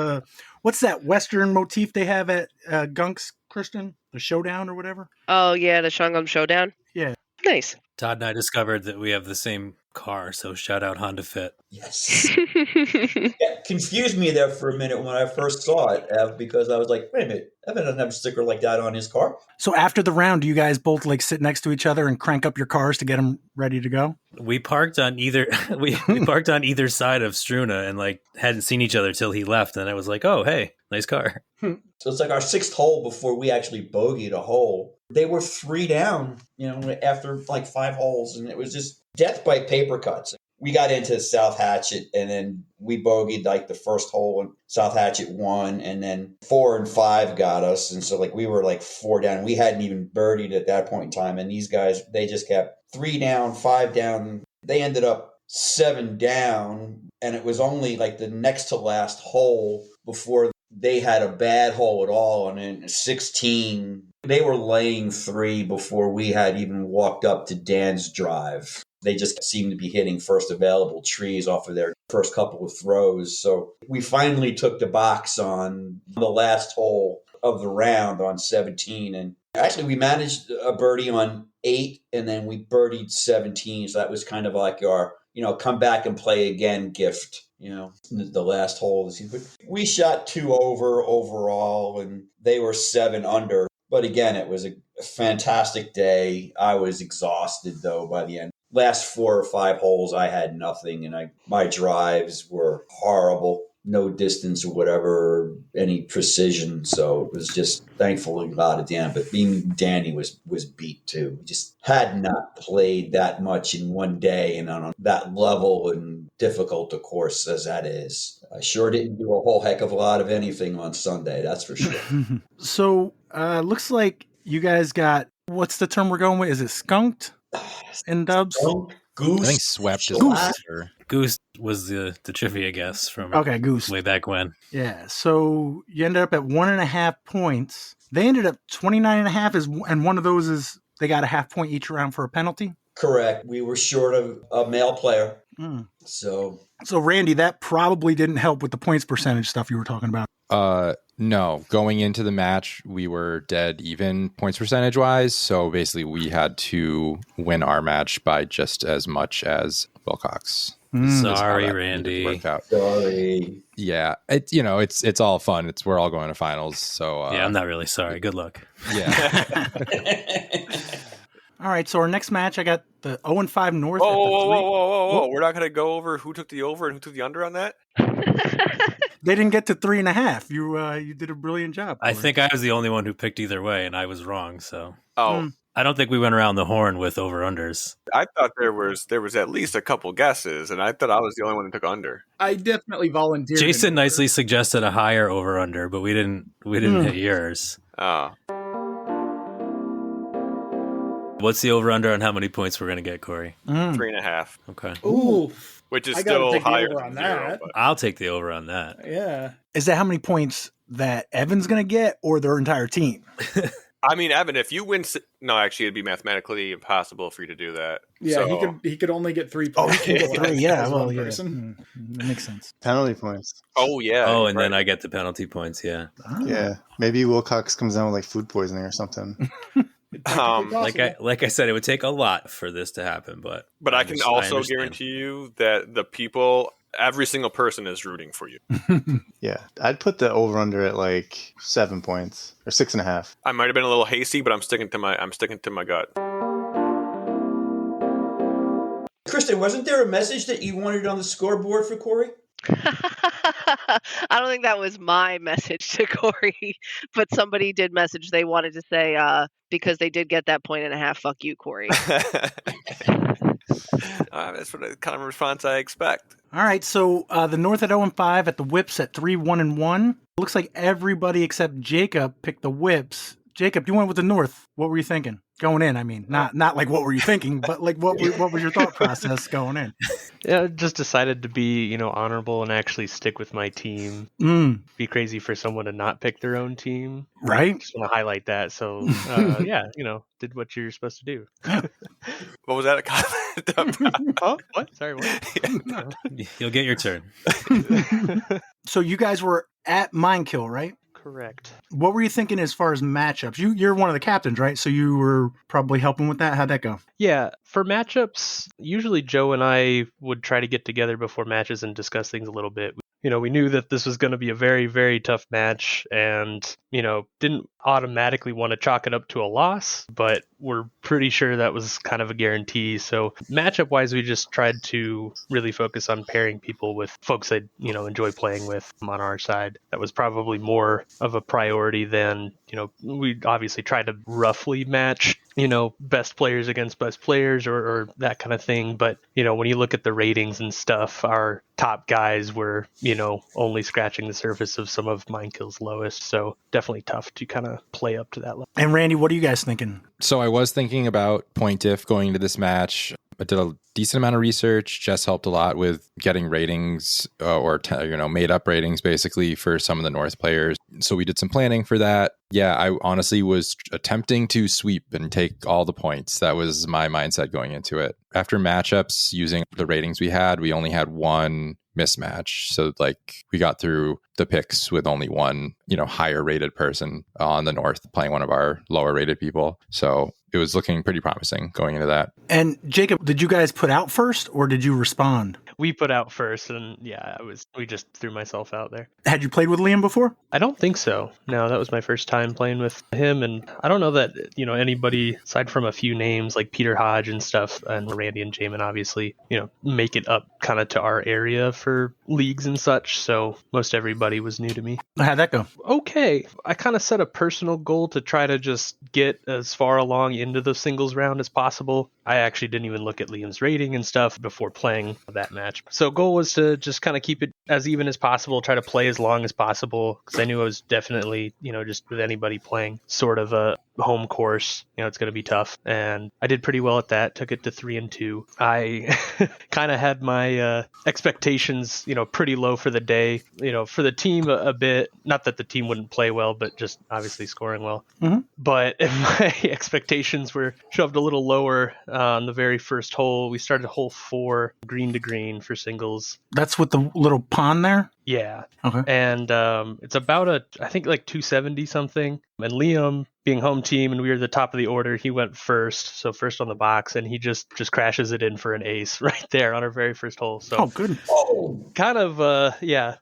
what's that Western motif they have at Gunk's, Kristen? The Showdown or whatever? Oh, yeah, the Shangam Showdown. Yeah. Nice. Todd and I discovered that we have the same car, so shout out Honda Fit. Yes. It confused me there for a minute when I first saw it, Ev, because I was like, wait a minute, Evan doesn't have a sticker like that on his car. So after the round, do you guys both like sit next to each other and crank up your cars to get them ready to go? We parked on either we parked on either side of Struna and like hadn't seen each other till he left, and I was like, oh hey, nice car. So it's like our sixth hole before we actually bogeyed a hole. They were 3 down, after like 5 holes, and it was just death by paper cuts. We got into South Hatchet, and then we bogeyed like the first hole, and South Hatchet won, and then 4 and 5 got us, and so like we were like 4 down. We hadn't even birdied at that point in time, and these guys, they just kept 3 down, 5 down. They ended up 7 down, and it was only like the next to last hole before they had a bad hole at all, and in 16, they were laying 3 before we had even walked up to Dan's drive. They just seemed to be hitting first available trees off of their first couple of throws. So we finally took the box on the last hole of the round on 17. And actually, we managed a birdie on 8, and then we birdied 17. So that was kind of like our, come back and play again gift. The last hole. We shot 2 over overall, and they were 7 under. But again, it was a fantastic day. I was exhausted, though, by the end. Last 4 or 5 holes, I had nothing, and my drives were horrible. No distance or whatever, any precision. So it was just thankfully not at the end. But being Danny was beat too. We just had not played that much in one day and on that level and difficult a course as that is. I sure didn't do a whole heck of a lot of anything on Sunday, that's for sure. So looks like you guys got, what's the term we're going with? Is it skunked in dubs? Goose. I think swept is Goose was the trivia guess from Goose. way back when. Yeah, so you ended up at 1.5 points. They ended up 29.5, and one of those is they got a half point each round for a penalty? Correct. We were short of a male player. So Randy, that probably didn't help with the points percentage stuff you were talking about. No, going into the match, we were dead even points percentage wise. So basically we had to win our match by just as much as Wilcox. Sorry, Randy. Sorry. Yeah. It's all fun. We're all going to finals. So yeah, I'm not really sorry. Good luck. Yeah. All right, so our next match, I got the 0-5 North. Whoa. We're not going to go over who took the over and who took the under on that? They didn't get to 3.5. You did a brilliant job. I think I was the only one who picked either way, and I was wrong. So I don't think we went around the horn with over-unders. I thought there was at least a couple guesses, and I thought I was the only one who took under. I definitely volunteered. Jason nicely suggested a higher over-under, but we didn't hit yours. Oh. What's the over-under on how many points we're going to get, Corey? 3.5. Okay. Ooh. Which is I still take higher the over than on 0. that. But. I'll take the over on that. Yeah. Is that how many points that Evan's going to get or their entire team? I mean, Evan, if you win... No, actually, it'd be mathematically impossible for you to do that. Yeah, he could only get 3 points. He could get 3, yeah. Well, yeah. Person. That makes sense. Penalty points. Oh, yeah. Oh, and then I get the penalty points, yeah. Oh. Yeah. Maybe Wilcox comes down with like food poisoning or something. Like I said, it would take a lot for this to happen, but I can also guarantee you that the people, every single person is rooting for you. Yeah, I'd put the over under at like 7 points or 6.5. I might have been a little hasty, but I'm sticking to my gut. Kristen, wasn't there a message that you wanted on the scoreboard for Corey? I don't think that was my message to Corey, but somebody did message. They wanted to say, because they did get that 1.5, fuck you, Corey. That's what the kind of response I expect. All right, so the North at 0-5, at the Whips at 3-1-1. Looks like everybody except Jacob picked the Whips. Jacob, you went with the North. What were you thinking? Going in, I mean. Not like what were you thinking, but like what was your thought process going in? Yeah, just decided to be, honorable and actually stick with my team. Be crazy for someone to not pick their own team. Right. Just want to highlight that. So, did what you're supposed to do. What was that a comment? Oh, what? Sorry, what? No. You'll get your turn. So you guys were at Minekill, right? Correct. What were you thinking as far as matchups? You're one of the captains, right? So you were probably helping with that. How'd that go? Yeah, for matchups, usually Joe and I would try to get together before matches and discuss things a little bit. We knew that this was going to be a very, very tough match and, didn't automatically want to chalk it up to a loss, but we're pretty sure that was kind of a guarantee. So matchup wise, we just tried to really focus on pairing people with folks that, enjoy playing with on our side. That was probably more of a priority than, we obviously tried to roughly match, best players against best players or that kind of thing. But, when you look at the ratings and stuff, our top guys were, only scratching the surface of some of Minekill's lowest. So definitely tough to kind of play up to that level. And Randy, what are you guys thinking? So I was thinking about point diff going into this match. I did a decent amount of research. Jess helped a lot with getting ratings made up ratings basically for some of the North players. So we did some planning for that. Yeah, I honestly was attempting to sweep and take all the points. That was my mindset going into it. After matchups, using the ratings we had, we only had one mismatch. So we got through the picks with only one, higher rated person on the North playing one of our lower rated people. So it was looking pretty promising going into that. And Jacob, did you guys put out first or did you respond? We put out first, and we just threw myself out there. Had you played with Liam before? I don't think so. No, that was my first time playing with him, and I don't know that, anybody, aside from a few names like Peter Hodge and stuff, and Randy and Jaimen obviously, make it up kind of to our area for leagues and such, so most everybody was new to me. How'd that go? Okay. I kind of set a personal goal to try to just get as far along into the singles round as possible. I actually didn't even look at Liam's rating and stuff before playing that match. So goal was to just kind of keep it as even as possible, try to play as long as possible, because I knew I was definitely, just with anybody playing sort of a home course, it's going to be tough. And I did pretty well at that, took it to 3-2. I kind of had my expectations, pretty low for the day, for the team a bit, not that the team wouldn't play well, but just obviously scoring well. Mm-hmm. But my expectations were shoved a little lower on the very first hole. We started hole 4, green to green for singles. That's with the little pond there? Yeah. Okay. And it's about I think 270 something. And Liam, being home team, and we were the top of the order, he went first, so first on the box, and he just crashes it in for an ace right there on our very first hole. So good. Kind of, yeah.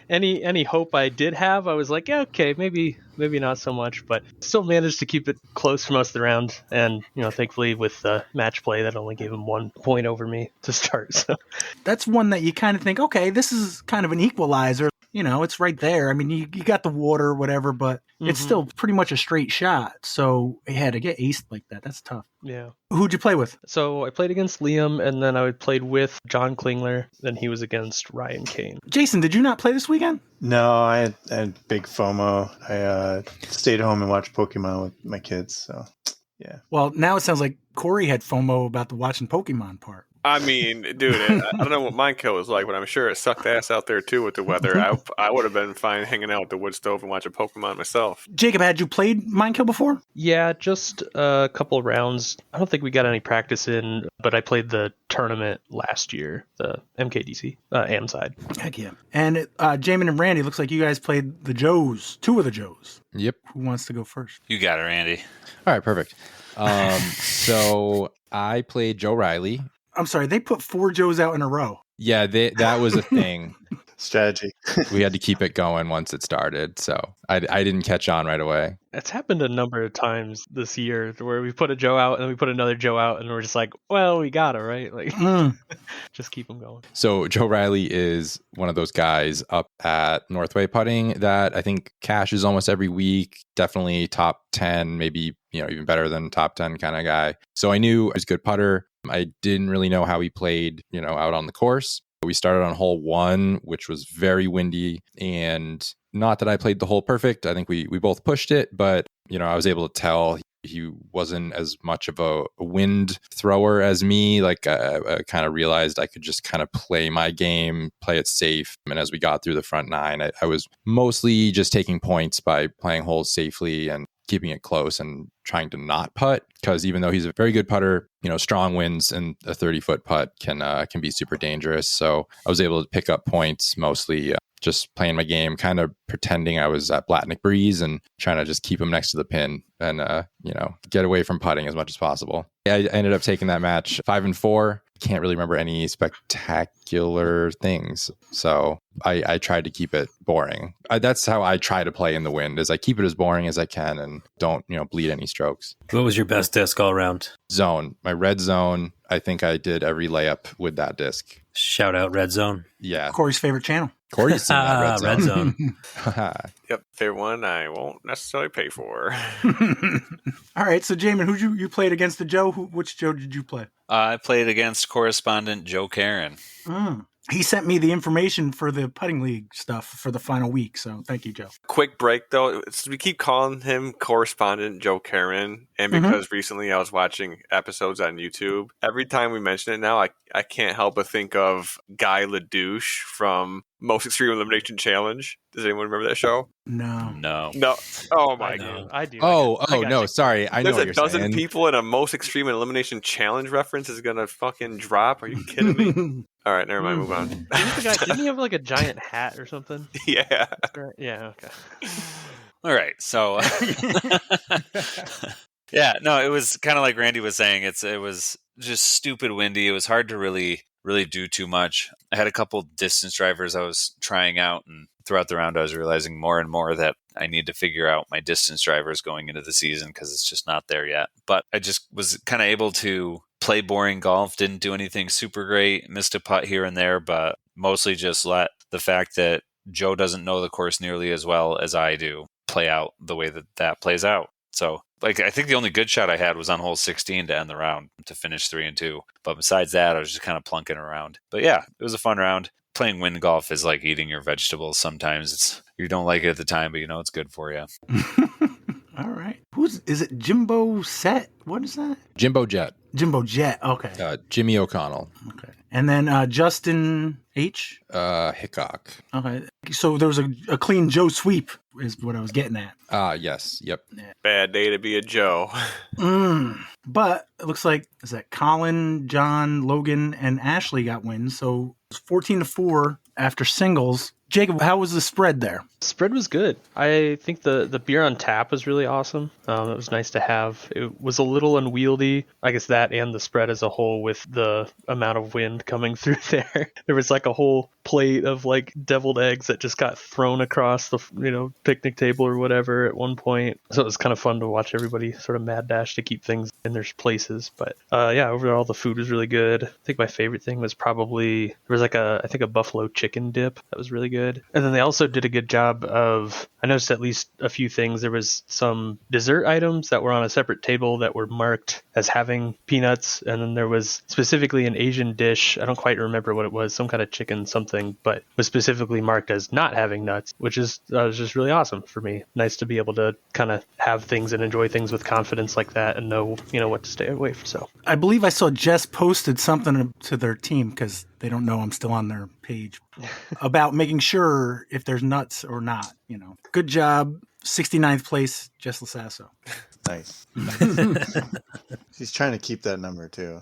Any hope I did have, I was like, yeah, okay, maybe not so much, but still managed to keep it close for most of the round. And, thankfully with match play, that only gave him 1 point over me to start. So that's one that you kind of think, okay, this is kind of an equalizer. It's right there. I mean, you got the water or whatever, but it's still pretty much a straight shot. So, yeah, to get aced like that, that's tough. Yeah. Who'd you play with? So, I played against Liam, and then I played with John Klingler, then he was against Ryan Kane. Jason, did you not play this weekend? No, I had big FOMO. I stayed home and watched Pokemon with my kids, so, yeah. Well, now it sounds like Corey had FOMO about the watching Pokemon part. I mean, dude, I don't know what Minekill was like, but I'm sure it sucked ass out there too with the weather. I would have been fine hanging out with the wood stove and watching Pokemon myself. Jacob, had you played Minekill before? Yeah, just a couple of rounds. I don't think we got any practice in, but I played the tournament last year, the MKDC, AM side. Heck yeah. And Jaimen and Randy, looks like you guys played the Joes, 2 of the Joes. Yep. Who wants to go first? You got it, Randy. All right, perfect. So I played Joe Riley. I'm sorry, they put 4 Joes out in a row. Yeah, that was a thing. Strategy. We had to keep it going once it started, so I didn't catch on right away. It's happened a number of times this year where we put a Joe out and then we put another Joe out and we're just like, well, we got it, right? Like, just keep them going. So Joe Riley is one of those guys up at Northway Putting that I think cashes almost every week. Definitely top 10, maybe even better than top 10 kind of guy. So I knew he was a good putter. I didn't really know how he played, out on the course. We started on hole 1, which was very windy, and not that I played the hole perfect. I think we both pushed it, but I was able to tell he wasn't as much of a wind thrower as me. Like I kind of realized I could just kind of play my game, play it safe. And as we got through the front 9, I was mostly just taking points by playing holes safely and keeping it close and trying to not putt, because even though he's a very good putter, strong winds and a 30-foot putt can be super dangerous. So I was able to pick up points mostly just playing my game, kind of pretending I was at Blatnick Breeze and trying to just keep him next to the pin and get away from putting as much as possible. I ended up taking that match 5-4. Can't really remember any spectacular things, so I tried to keep it boring. That's how I try to play in the wind, is I keep it as boring as I can and don't bleed any strokes. What was your best disc all around? Zone. My red zone, I think I did every layup with that disc. Shout out Red Zone. Yeah. Corey's favorite channel. Corey's seen that Red Zone. Yep, favorite one I won't necessarily pay for. All right, so Jaimen, who you played against the Joe? Which Joe did you play? I played against correspondent Joe Karen. He sent me the information for the putting league stuff for the final week, so thank you, Joe. Quick break, though. We keep calling him correspondent Joe Karen, and because recently I was watching episodes on YouTube, every time we mention it now, I can't help but think of Guy LaDouche from Most Extreme Elimination Challenge. Does anyone remember that show? No. Oh, my God. I do. No, sorry. I know what you're saying. There's a dozen people in a Most Extreme Elimination Challenge reference is going to fucking drop. Are you kidding me? All right, never mind. Move on. Didn't he have like a giant hat or something? Yeah. Yeah, okay. All right, so... yeah, no, it was kind of like Randy was saying. It was just stupid windy. It was hard to really do too much. I had a couple distance drivers I was trying out, and throughout the round I was realizing more and more that I need to figure out my distance drivers going into the season because it's just not there yet. But I just was kind of able to play boring golf, didn't do anything super great, missed a putt here and there, but mostly just let the fact that Joe doesn't know the course nearly as well as I do play out the way that plays out. So I think the only good shot I had was on hole 16 to end the round to finish 3-2. But besides that, I was just kind of plunking around. But yeah, it was a fun round. Playing wind golf is like eating your vegetables. Sometimes you don't like it at the time, but it's good for you. All right. Is it Jimbo Set? What is that? Jimbo Jet. Jimbo Jet. Okay. Jimmy O'Connell. Okay. And then Justin H. Hickok. Okay. So there was a clean Joe sweep is what I was getting at. Yes. Yep. Yeah. Bad day to be a Joe. But it looks like Colin, John, Logan, and Ashley got wins. So it's 14-4 after singles. Jacob, how was the spread there? Spread was good. I think the beer on tap was really awesome. It was nice to have. It was a little unwieldy. I guess that and the spread as a whole with the amount of wind coming through there. There was like a whole plate of like deviled eggs that just got thrown across the picnic table or whatever at one point. So it was kind of fun to watch everybody sort of mad dash to keep things in their places. But yeah, overall the food was really good. I think my favorite thing was probably there was like a buffalo chicken dip that was really good. And then they also did a good job of, I noticed at least a few things. There was some dessert items that were on a separate table that were marked as having peanuts. And then there was specifically an Asian dish. I don't quite remember what it was, some kind of chicken something, but was specifically marked as not having nuts, which was just really awesome for me. Nice to be able to kind of have things and enjoy things with confidence like that and know, what to stay away from. So I believe I saw Jess posted something to their team because they don't know I'm still on their page about making sure if there's nuts or not, Good job. 69th place, Jess Lasasso. Nice. She's trying to keep that number too.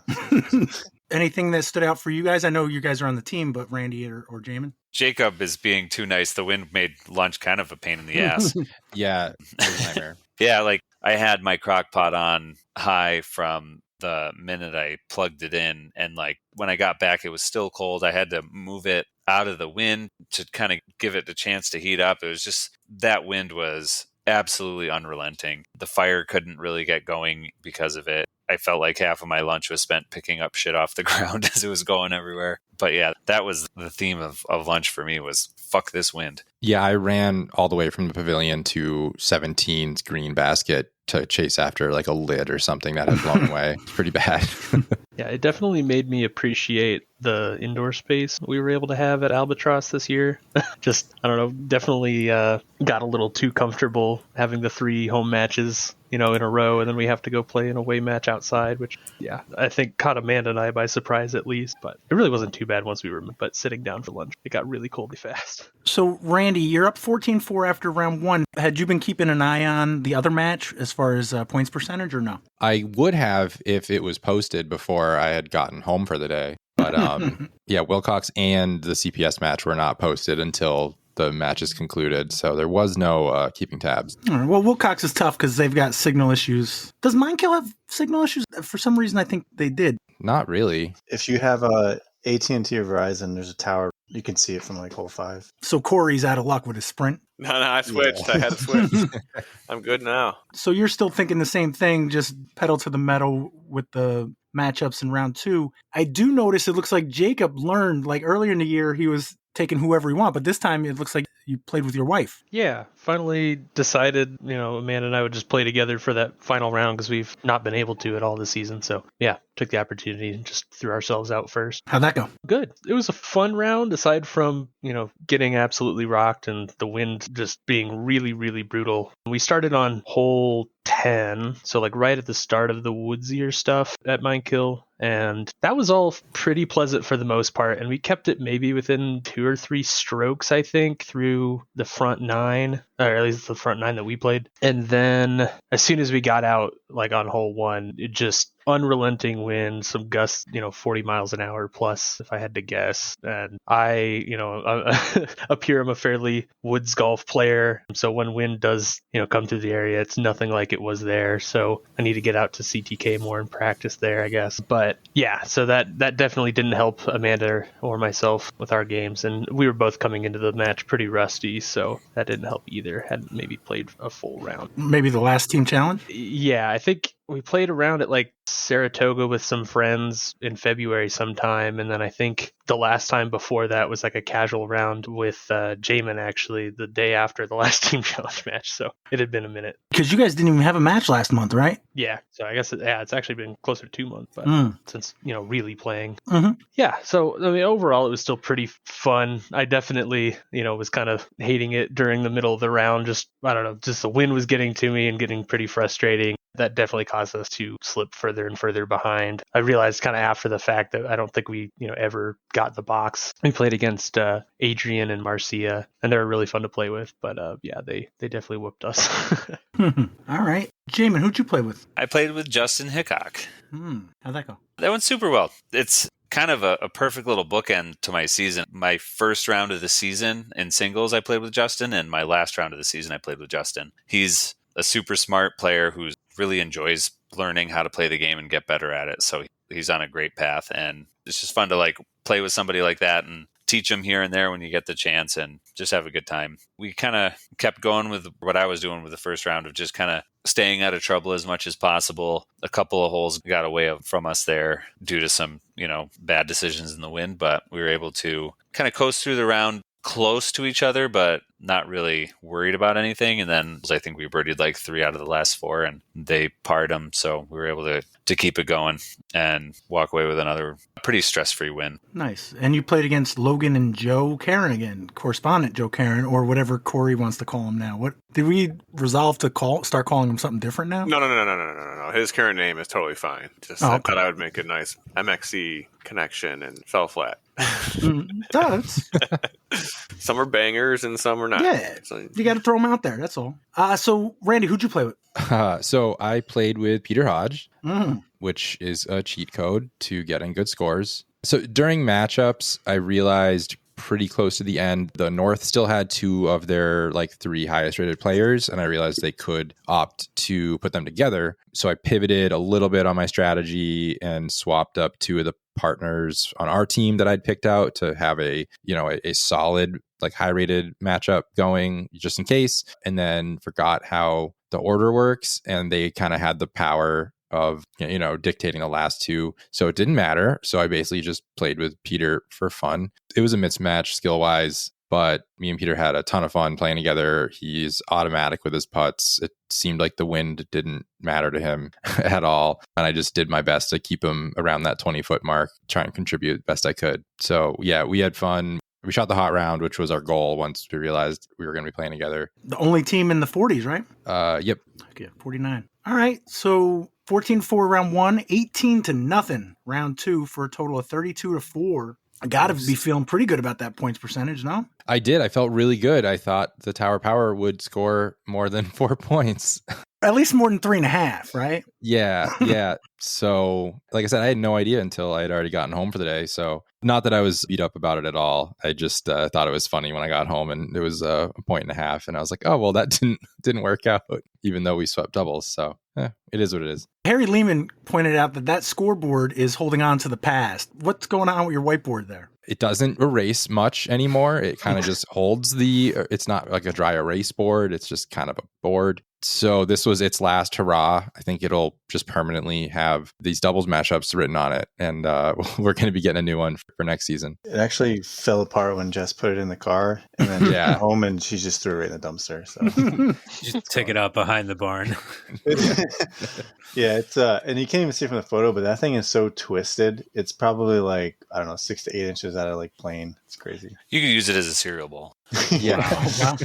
Anything that stood out for you guys? I know you guys are on the team, but Randy or Jaimen? Jacob is being too nice. The wind made lunch kind of a pain in the ass. Yeah, it was a nightmare. Yeah, like I had my crock pot on high from the minute I plugged it in, and like when I got back it was still cold. I had to move it out of the wind to kind of give it a chance to heat up. It was just, that wind was absolutely unrelenting. The fire couldn't really get going because of it. I felt like half of my lunch was spent picking up shit off the ground as it was going everywhere. But yeah, that was the theme of lunch for me, was fuck this wind. Yeah, I ran all the way from the pavilion to 17's green basket to chase after like a lid or something that had blown away. It's pretty bad. Yeah, it definitely made me appreciate the indoor space we were able to have at Albatross this year. Just, I don't know, definitely got a little too comfortable having the 3 home matches, in a row, and then we have to go play an away match outside, which, yeah, I think caught Amanda and I by surprise at least, but it really wasn't too bad once we were but sitting down for lunch. It got really coldy fast. So, Randy, you're up 14-4 after round 1. Had you been keeping an eye on the other match as far as points percentage or no? I would have if it was posted before I had gotten home for the day. But yeah, Wilcox and the CPS match were not posted until the match is concluded, so there was no keeping tabs. All right, well, Wilcox is tough because they've got signal issues. Does Minekill have signal issues? For some reason, I think they did. Not really. If you have AT&T or Verizon, there's a tower. You can see it from like hole 5. So Corey's out of luck with his sprint. No, I switched. Yeah. I had to switch. I'm good now. So you're still thinking the same thing, just pedal to the metal with the matchups in round 2. I do notice it looks like Jacob learned, like earlier in the year, he was taking whoever he wanted, but this time it looks like you played with your wife. Yeah, finally decided, Amanda and I would just play together for that final round because we've not been able to at all this season. So yeah, took the opportunity and just threw ourselves out first. How'd that go? Good. It was a fun round aside from, getting absolutely rocked and the wind just being really, really brutal. We started on hole 10, so like right at the start of the woodsier stuff at Minekill, and that was all pretty pleasant for the most part, and we kept it maybe within 2 or 3 strokes, I think, through the front 9, or at least the front 9 that we played. And then as soon as we got out, like on hole 1, it just unrelenting wind, some gusts, 40 miles an hour plus, if I had to guess. And I, up here, I'm a fairly woods golf player. So when wind does, come through the area, it's nothing like it was there. So I need to get out to CTK more and practice there, I guess. But yeah, so that definitely didn't help Amanda or myself with our games. And we were both coming into the match pretty rusty. So that didn't help either. Hadn't maybe played a full round. Maybe the last team challenge? Yeah, I think we played around at like Saratoga with some friends in February sometime, and then I think the last time before that was like a casual round with Jaimen, actually the day after the last team challenge match, so it had been a minute. Because you guys didn't even have a match last month, right? Yeah, so I guess it's actually been closer to 2 months, but since really playing. Yeah, so I mean, overall it was still pretty fun. I definitely was kind of hating it during the middle of the round. Just the wind was getting to me and getting pretty frustrating. That definitely caused us to slip further and further behind. I realized kind of after the fact that I don't think we, ever got the box. We played against Adrian and Marcia, and they were really fun to play with. But yeah, they definitely whooped us. All right. Jaimen, who'd you play with? I played with Justin Hickok. How'd that go? That went super well. It's kind of a perfect little bookend to my season. My first round of the season in singles, I played with Justin, and my last round of the season, I played with Justin. He's a super smart player who really enjoys learning how to play the game and get better at it. So he's on a great path, and it's just fun to like play with somebody like that and teach him here and there when you get the chance and just have a good time. We kind of kept going with what I was doing with the first round of just kind of staying out of trouble as much as possible. A couple of holes got away from us there due to some, bad decisions in the wind, but we were able to kind of coast through the round close to each other, but not really worried about anything. And then I think we birdied like 3 out of the last 4, and they parred them. So we were able to keep it going and walk away with another pretty stress-free win. Nice. And you played against Logan and Joe Karen again, correspondent Joe Karen, or whatever Corey wants to call him now. What did we resolve to start calling him something different now? No. His current name is totally fine. Just I thought I would make a nice MXC connection and fell flat. Some are bangers and some are not. Yeah, so you got to throw them out there. That's all. So, Randy, who'd you play with? So I played with Peter Hodge, which is a cheat code to getting good scores. So during matchups, I realized pretty close to the end, the North still had 2 of their 3 highest rated players, and I realized they could opt to put them together. So I pivoted a little bit on my strategy and swapped up 2 of the partners on our team that I'd picked out to have a solid, like high rated matchup going just in case, and then forgot how the order works, and they kind of had the power of dictating the last two, so it didn't matter. So I basically just played with Peter for fun. It was a mismatch skill wise, but me and Peter had a ton of fun playing together. He's automatic with his putts. It seemed like the wind didn't matter to him at all, and I just did my best to keep him around that 20-foot mark, try and contribute best I could. So yeah, we had fun. We shot the hot round, which was our goal once we realized we were going to be playing together. The only team in the 40s, right? Yep. Okay, 49. All right, so 14-4 round 1, 18-0 round 2 for a total of 32-4. I got to be feeling pretty good about that points percentage, no? I did. I felt really good. I thought the Tower Power would score more than 4 points. At least more than 3.5, right? Yeah. So, like I said, I had no idea until I had already gotten home for the day. So, not that I was beat up about it at all. I just thought it was funny when I got home, and it was 1.5 points, and I was like, oh, well, that didn't work out, even though we swept doubles. So, it is what it is. Harry Lehman pointed out that scoreboard is holding on to the past. What's going on with your whiteboard there? It doesn't erase much anymore. It kind of just holds it's not like a dry erase board. It's just kind of a board. So this was its last hurrah. I think it'll just permanently have these doubles matchups written on it. And we're going to be getting a new one for next season. It actually fell apart when Jess put it in the car, and then got home and she just threw it right in the dumpster. So just take it out behind the barn. Yeah, it's and you can't even see it from the photo, but that thing is so twisted. It's probably like, I don't know, 6 to 8 inches out of like plane. It's crazy. You could use it as a cereal bowl. Yeah. Wow.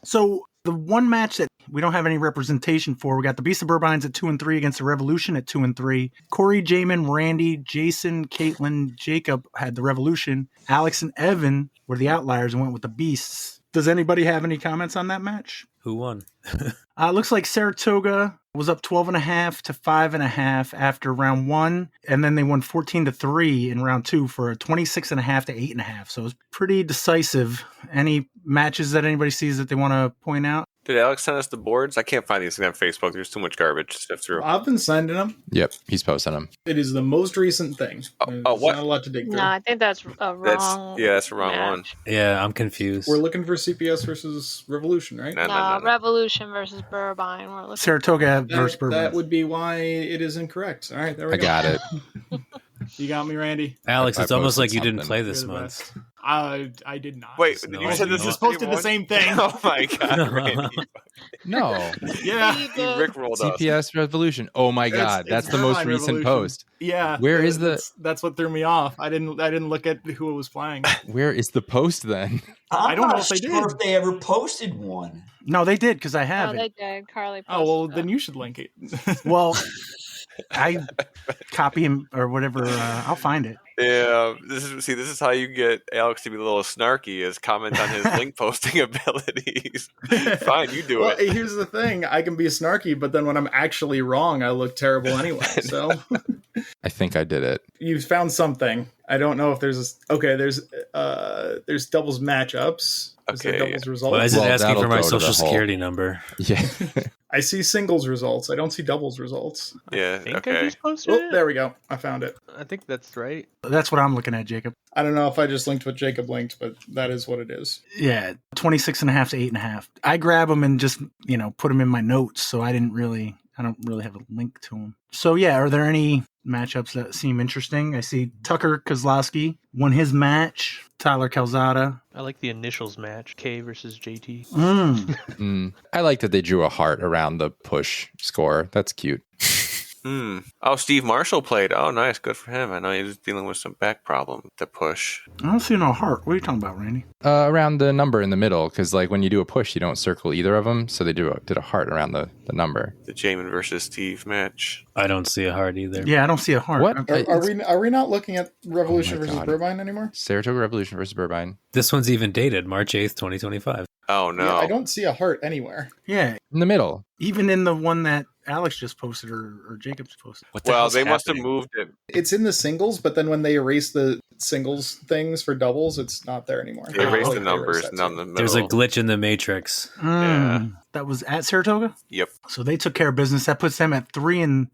So the one match that we don't have any representation for, we got the Beast of Burbines at 2-3 against the Revolution at 2-3. Corey, Jaimen, Randy, Jason, Kaitlyn, Jacob had the Revolution. Alex and Evan were the outliers and went with the Beasts. Does anybody have any comments on that match? Who won? Looks like Saratoga was up 12.5 to 5.5 after round 1, and then they won 14-3 in round 2 for a 26.5 to 8.5. So it was pretty decisive. Any matches that anybody sees that they want to point out? Did Alex send us the boards? I can't find these on Facebook. There's too much garbage to sift through. I've been sending them. Yep, he's posting them. It is the most recent thing. There's what? Not a lot to dig through. No, I think that's a wrong. That's the wrong one. Yeah, I'm confused. We're looking for CPS versus Revolution, right? No, Revolution versus Burbine. We're looking Saratoga versus Burbine. That would be why it is incorrect. All right, there we go. I got it. You got me, Randy. Alex, it's almost like you didn't play this month. I did not. Wait, no, you said this is posted the same thing. Oh my god, Randy. No. Yeah. You rickrolled us. CPS Revolution. Oh my god, that's the most recent Revolution. post. Yeah. Where is the? That's what threw me off. I didn't look at who it was playing. Where is the post then? I don't know if they did. If they ever posted one. No, they did because I have they it. did. Carly. Oh well, then you should link it. Well, I copy him or whatever. I'll find it. Yeah, this is how you get Alex to be a little snarky, is comment on his link posting abilities. Fine, you do it. Here's the thing: I can be snarky, but then when I'm actually wrong, I look terrible anyway. So I think I did it. You found something. I don't know if there's there's doubles matchups. Is there doubles results? Why is it asking for my social security number? Yeah. I see singles results. I don't see doubles results. Yeah. I think I just posted it. There we go. I found it. I think that's right. That's what I'm looking at, Jacob. I don't know if I just linked what Jacob linked, but that is what it is. Yeah, 26.5 to 8.5. I grab them and just put them in my notes, so I don't really have a link to them. So yeah, are there any matchups that seem interesting? I see Tucker Kozlowski won his match. Tyler Calzada. I like the initials match, K versus JT. I like that they drew a heart around the push score. That's cute. Oh, Steve Marshall played. Oh, nice. Good for him. I know he was dealing with some back problem to push. I don't see no heart. What are you talking about, Randy? Around the number in the middle, because like when you do a push, you don't circle either of them. So they did a heart around the number. The Jaimen versus Steve match. I don't see a heart either. Yeah, I don't see a heart. What? Are we not looking at Revolution versus Burbine anymore? Saratoga Revolution versus Burbine. This one's even dated March 8th, 2025. Oh, no. Yeah, I don't see a heart anywhere. Yeah. In the middle. Even in the one that Alex just posted or Jacob's posted. Well, they must have moved it. It's in the singles, but then when they erase the singles things for doubles, it's not there anymore. They erased the numbers, not the middle. There's a glitch in the matrix. Yeah. That was at Saratoga? Yep. So they took care of business. That puts them at 3-3.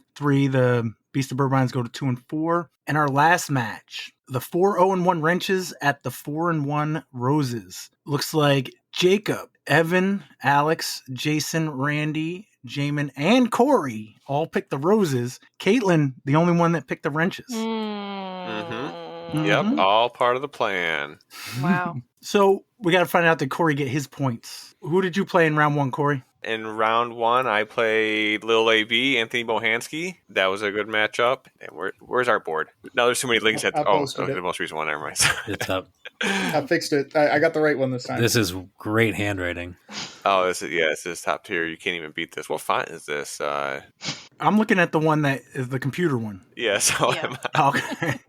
The Beast of Burbines go to 2-4. And our last match, the 4-0-1 Wrenches at the 4-1 Roses. Looks like Jacob, Evan, Alex, Jason, Randy, Jaimen, and Corey all picked the Roses. Kaitlyn, the only one that picked the Wrenches. Yep, all part of the plan. Wow. So we got to find out, did Corey get his points? Who did you play in round one, Corey? In round one, I played Lil AB, Anthony Bohanski. That was a good matchup. And where's our board? No, there's too many links. The most recent one. Never mind. It's up. I fixed it. I got the right one this time. This is great handwriting. Oh, this is top tier. You can't even beat this. What font is this? I'm looking at the one that is the computer one. Yeah, so okay.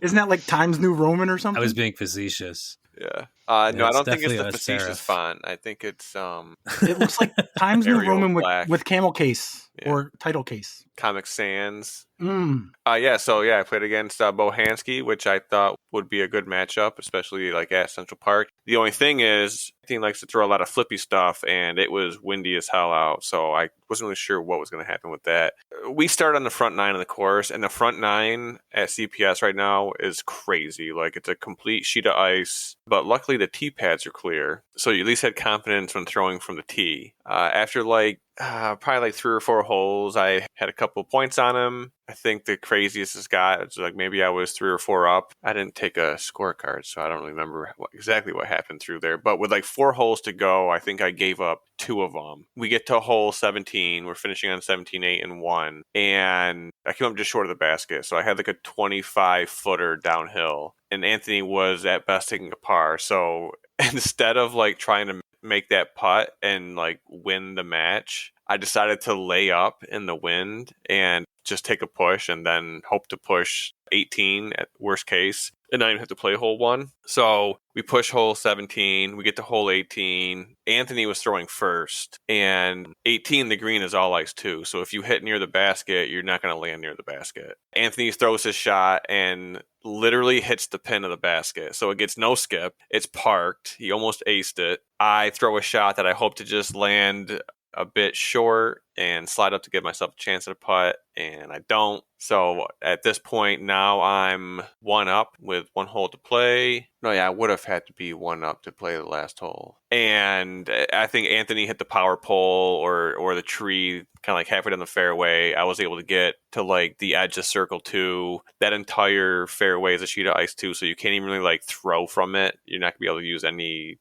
Isn't that like Times New Roman or something? I was being facetious. Yeah. No, I don't think it's the facetious font. I think it's It looks like Times New Roman with camel case or title case. Comic Sans. I played against Bohanski, which I thought would be a good matchup, especially like at Central Park. The only thing is, I think he likes to throw a lot of flippy stuff, and it was windy as hell out, so I wasn't really sure what was going to happen with that. We start on the front nine of the course, and the front nine at CPS right now is crazy. Like, it's a complete sheet of ice, but luckily the tee pads are clear, so you at least had confidence when throwing from the tee. After probably like 3 or 4 holes, I had a couple points on him. I think the craziest it's got is like maybe I was 3 or 4 up. I didn't take a scorecard, so I don't remember exactly what happened through there. But with like 4 holes to go, I think I gave up 2 of them. We get to hole 17. We're finishing on 17, 8, and 1. And I came up just short of the basket. So I had like a 25-footer downhill. And Anthony was at best taking a par. So instead of like trying to make that putt and like win the match, I decided to lay up in the wind and just take a push and then hope to push 18 at worst case and not even have to play hole 1. So we push hole 17, we get to hole 18. Anthony was throwing first, and 18, the green is all ice too. So if you hit near the basket, you're not going to land near the basket. Anthony throws his shot and literally hits the pin of the basket. So it gets no skip. It's parked. He almost aced it. I throw a shot that I hope to just land a bit short and slide up to give myself a chance at a putt, and I don't. So at this point now I'm 1 up with 1 hole to play. No, yeah, I would have had to be 1 up to play the last hole. And I think Anthony hit the power pole or the tree kind of like halfway down the fairway. I was able to get to like the edge of circle 2. That entire fairway is a sheet of ice too, so you can't even really like throw from it. You're not gonna be able to use any,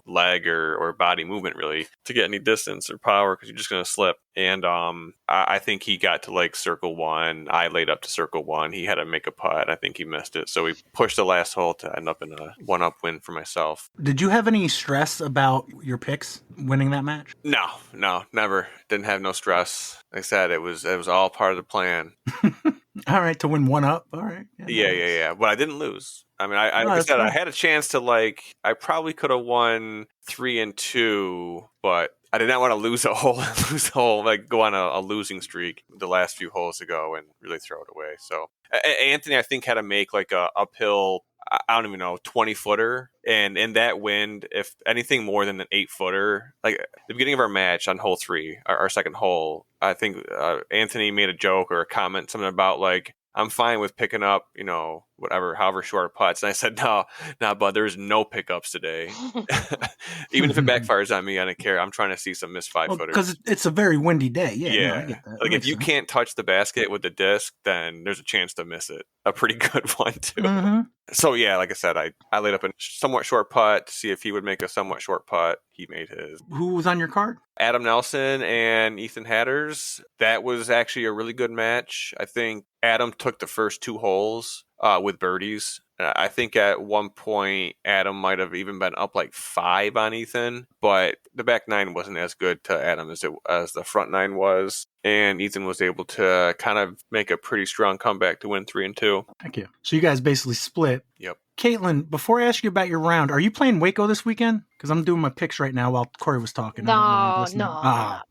leg or body movement really to get any distance or power because you're just gonna slip. And I think he got to like circle 1. I laid up to circle 1. He had to make a putt. I think he missed it. So we pushed the last hole to end up in a 1-up win for myself. Did you have any stress about your picks winning that match? No, never. Didn't have no stress. Like I said, it was all part of the plan. All right, to win 1 up. All right. Yeah. But I didn't lose. I mean, I had a chance to I probably could have won 3 and 2, but I did not want to lose a hole, like go on a losing streak the last few holes to go and really throw it away. So Anthony, I think, had to make like a uphill, I don't even know, 20-footer. And in that wind, if anything more than an 8-footer, like the beginning of our match on hole 3, our second hole, I think Anthony made a joke or a comment, something about like, I'm fine with picking up, however short putts. And I said, no, bud, there's no pickups today. Even if it backfires on me, I don't care. I'm trying to see some missed 5-footers. Because it's a very windy day. Yeah. I get that. Like if you can't touch the basket with the disc, then there's a chance to miss it. A pretty good one too. Mm-hmm. So yeah, like I said, I laid up a somewhat short putt to see if he would make a somewhat short putt. He made his. Who was on your card? Adam Nelson and Ethan Hatters. That was actually a really good match. I think Adam took the first 2 holes with birdies. I think at one point Adam might have even been up like 5 on Ethan, but the back 9 wasn't as good to Adam as the front 9 was. And Ethan was able to kind of make a pretty strong comeback to win 3 and 2. Thank you. So you guys basically split. Yep. Kaitlyn, before I ask you about your round, are you playing Waco this weekend? Because I'm doing my picks right now while Corey was talking. No.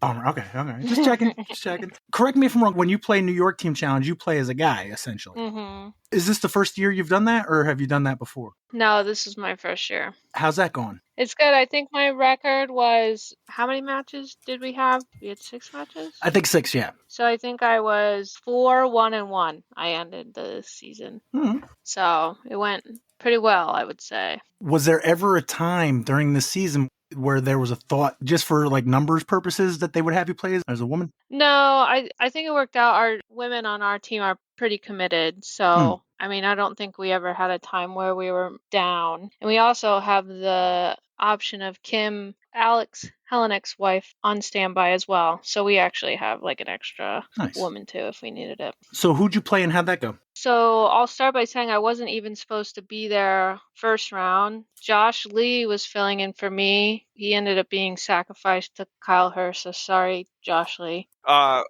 Bummer. Okay. Just checking. Correct me if I'm wrong. When you play New York Team Challenge, you play as a guy, essentially. Mm-hmm. Is this the first year you've done that, or have you done that before? No, this is my first year. How's that going? It's good. I think my record was, how many matches did we have? We had 6 matches? I think 6, yeah. So I think I was 4-1-1. I ended the season. Mm-hmm. So it went pretty well, I would say. Was there ever a time during the season where there was a thought, just for like numbers purposes, that they would have you play as a woman? No, I think it worked out. Our women on our team are pretty committed. So, I mean, I don't think we ever had a time where we were down. And we also have the option of Kim, Alex Helenek's wife, on standby as well. So we actually have like an extra woman too if we needed it. So who'd you play and how'd that go? So I'll start by saying I wasn't even supposed to be there first round. Josh Lee was filling in for me. He ended up being sacrificed to Kyle Hirsch. So sorry, Josh Lee. But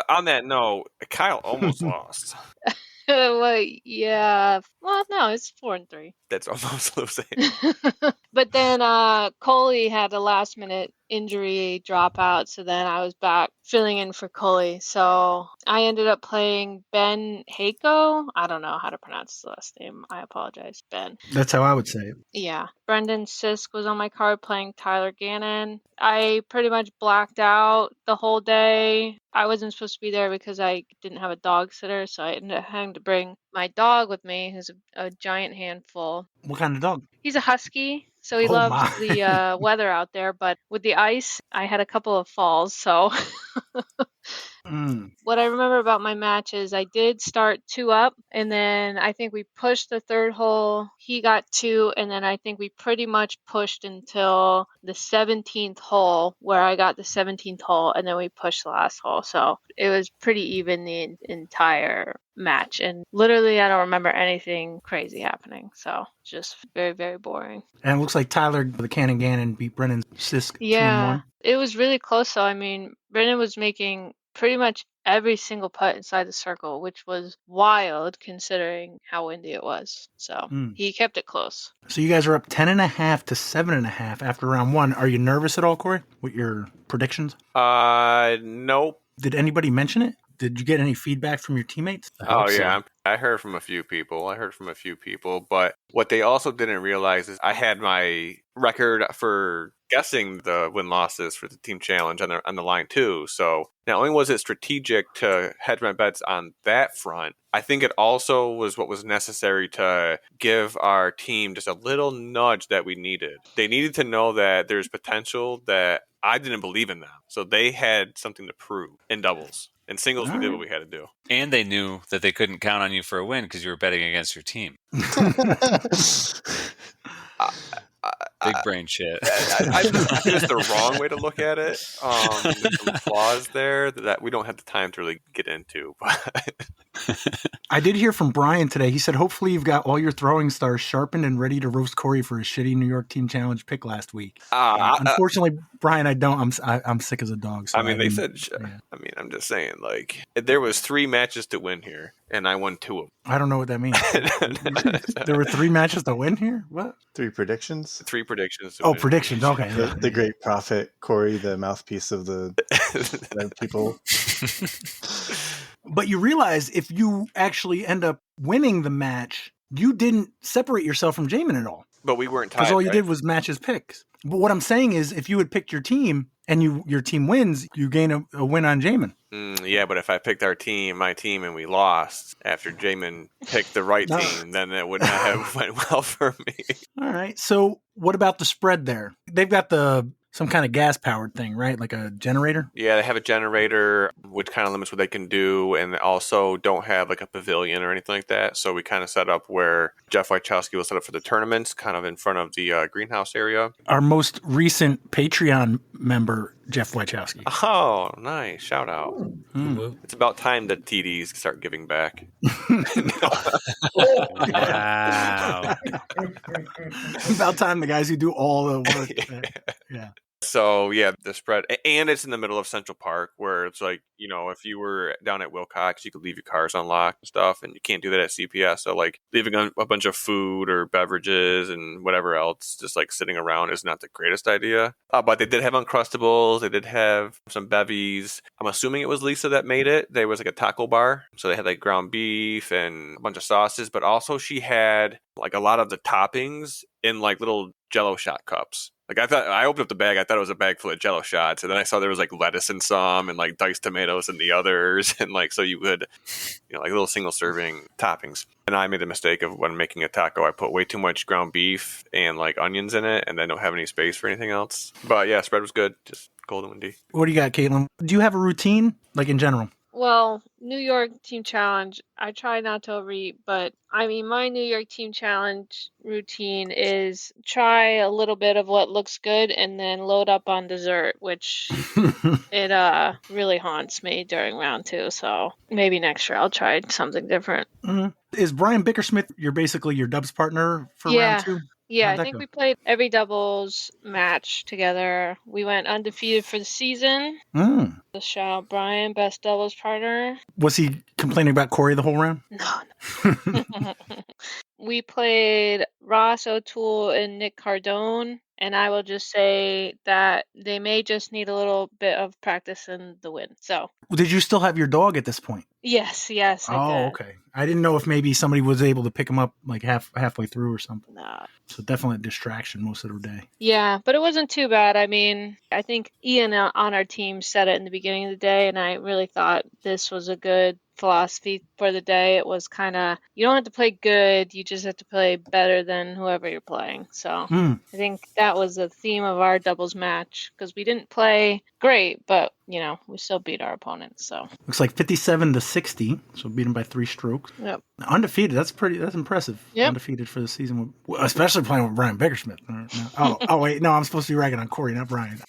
on that note, Kyle almost lost. Well, yeah. Well, no, it's 4-3. That's almost losing. But then Coley had a last minute injury dropout, so then I was back filling in for Coley. So I ended up playing Ben Heiko. I don't know how to pronounce his last name. I apologize, Ben. That's how I would say it. Yeah. Brendan Sisk was on my card playing Tyler Gannon. I pretty much blacked out the whole day. I wasn't supposed to be there because I didn't have a dog sitter, so I ended up having to bring my dog with me, who's a giant handful. What kind of dog? He's a husky, so he loves the weather out there, but with the ice, I had a couple of falls, so... What I remember about my match is I did start 2 up, and then I think we pushed the 3rd hole. He got 2, and then I think we pretty much pushed until the 17th hole, where I got the 17th hole, and then we pushed the last hole. So it was pretty even the entire match, and literally I don't remember anything crazy happening. So just very, very boring. And it looks like Tyler, the Cannon Gannon, beat Brennan Sisk 2-1. It was really close, though. I mean, Brennan was making pretty much every single putt inside the circle, which was wild considering how windy it was. So he kept it close. So you guys are up 10.5 to 7.5 after round 1. Are you nervous at all, Corey, with your predictions? Nope. Did anybody mention it? Did you get any feedback from your teammates? Yeah. I heard from a few people. But what they also didn't realize is I had my record for guessing the win-losses for the team challenge on the line too. So not only was it strategic to hedge my bets on that front, I think it also was what was necessary to give our team just a little nudge that we needed. They needed to know that there's potential that I didn't believe in them. So they had something to prove in doubles. In singles, we did what we had to do. And they knew that they couldn't count on you for a win because you were betting against your team. Big brain shit. I think it's the wrong way to look at it. There's some flaws there that we don't have the time to really get into. But I did hear from Bryan today. He said, hopefully you've got all your throwing stars sharpened and ready to roast Corey for a shitty New York Team Challenge pick last week. Unfortunately, Bryan, I don't. I'm sick as a dog. So they said. Yeah. I mean, I'm just saying. Like, there was 3 matches to win here, and I won 2 of them. I don't know what that means. There were 3 matches to win here. What? 3 predictions. 3 predictions. Oh, predictions. Okay. The great prophet Corey, the mouthpiece of the people. But you realize if you actually end up winning the match, you didn't separate yourself from Jaimen at all. But we weren't tied. Because all you did was match his picks. But what I'm saying is, if you had picked your team and your team wins, you gain a win on Jaimen. Yeah, but if I picked my team, and we lost after Jaimen picked the right team, then it would not have went well for me. All right. So what about the spread there? They've got some kind of gas-powered thing, right? Like a generator? Yeah, they have a generator, which kind of limits what they can do, and they also don't have like a pavilion or anything like that. So we kind of set up where Jeff Wiechowski will set up for the tournaments, kind of in front of the greenhouse area. Our most recent Patreon member, Jeff Wiechowski. Oh, nice. Shout out. It's about time that TDs start giving back. Wow. About time the guys who do all the work. Yeah. So yeah, the spread, and it's in the middle of Central Park, where it's like, if you were down at Wilcox, you could leave your cars unlocked and stuff, and you can't do that at CPS. So like leaving a bunch of food or beverages and whatever else just like sitting around is not the greatest idea. But they did have Uncrustables, they did have some bevies. I'm assuming it was Lisa that made it. There was like a taco bar, so they had like ground beef and a bunch of sauces, but also she had like a lot of the toppings in like little Jello shot cups. Like I opened up the bag, I thought it was a bag full of Jello shots, and then I saw there was like lettuce in some and like diced tomatoes in the others, and like so you would, like little single serving toppings. And I made the mistake of when making a taco, I put way too much ground beef and like onions in it, and then don't have any space for anything else. But yeah, spread was good, just cold and windy. What do you got, Kaitlyn? Do you have a routine, like in general? Well, New York Team Challenge, I try not to overeat, but I mean, my New York Team Challenge routine is try a little bit of what looks good and then load up on dessert, which it really haunts me during round 2. So maybe next year I'll try something different. Mm-hmm. Is Bryan Bickersmith basically your dubs partner for round 2? Yeah, I think we played every doubles match together. We went undefeated for the season. The shout out Bryan, best doubles partner. Was he complaining about Corey the whole round? No. We played Ross O'Toole and Nick Cardone, and I will just say that they may just need a little bit of practice in the win. So, did you still have your dog at this point? Yes, I did. Oh, okay. I didn't know if maybe somebody was able to pick him up like halfway through or something. Nah. So definitely a distraction most of the day. Yeah, but it wasn't too bad. I mean, I think Ian on our team said it in the beginning of the day, and I really thought this was a good philosophy for the day. It was kind of, you don't have to play good, you just have to play better than whoever you're playing. So I think that was the theme of our doubles match, because we didn't play great, but we still beat our opponents. So looks like 57-60, so beat them by 3 strokes. Yep. Undefeated, that's impressive. Yep. Undefeated for the season, especially playing with Bryan Bickersmith. Oh wait, no, I'm supposed to be ragging on Corey, not Bryan.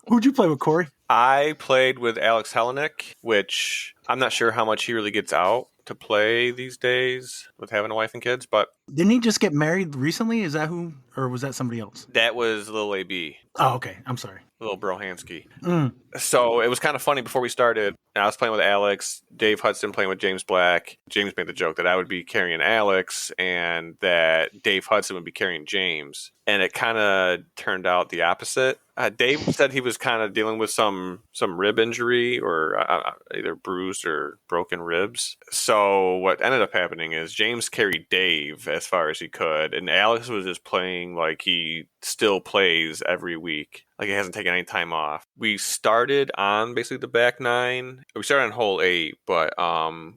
Who'd you play with, Corey? I played with Alex Hellenick, which I'm not sure how much he really gets out to play these days with having a wife and kids, but didn't he just get married recently? Is that who, or was that somebody else? That was Lil AB. Oh, okay. I'm sorry. Little Brohansky. So it was kind of funny before we started. I was playing with Alex, Dave Hudson playing with James Black. James made the joke that I would be carrying Alex and that Dave Hudson would be carrying James. And it kind of turned out the opposite. Dave said he was kind of dealing with some rib injury or either bruised or broken ribs. So what ended up happening is James carried Dave as far as he could, and Alex was just playing like he still plays every week. Like he hasn't taken any time off. We started on basically the back 9. We started on hole 8, but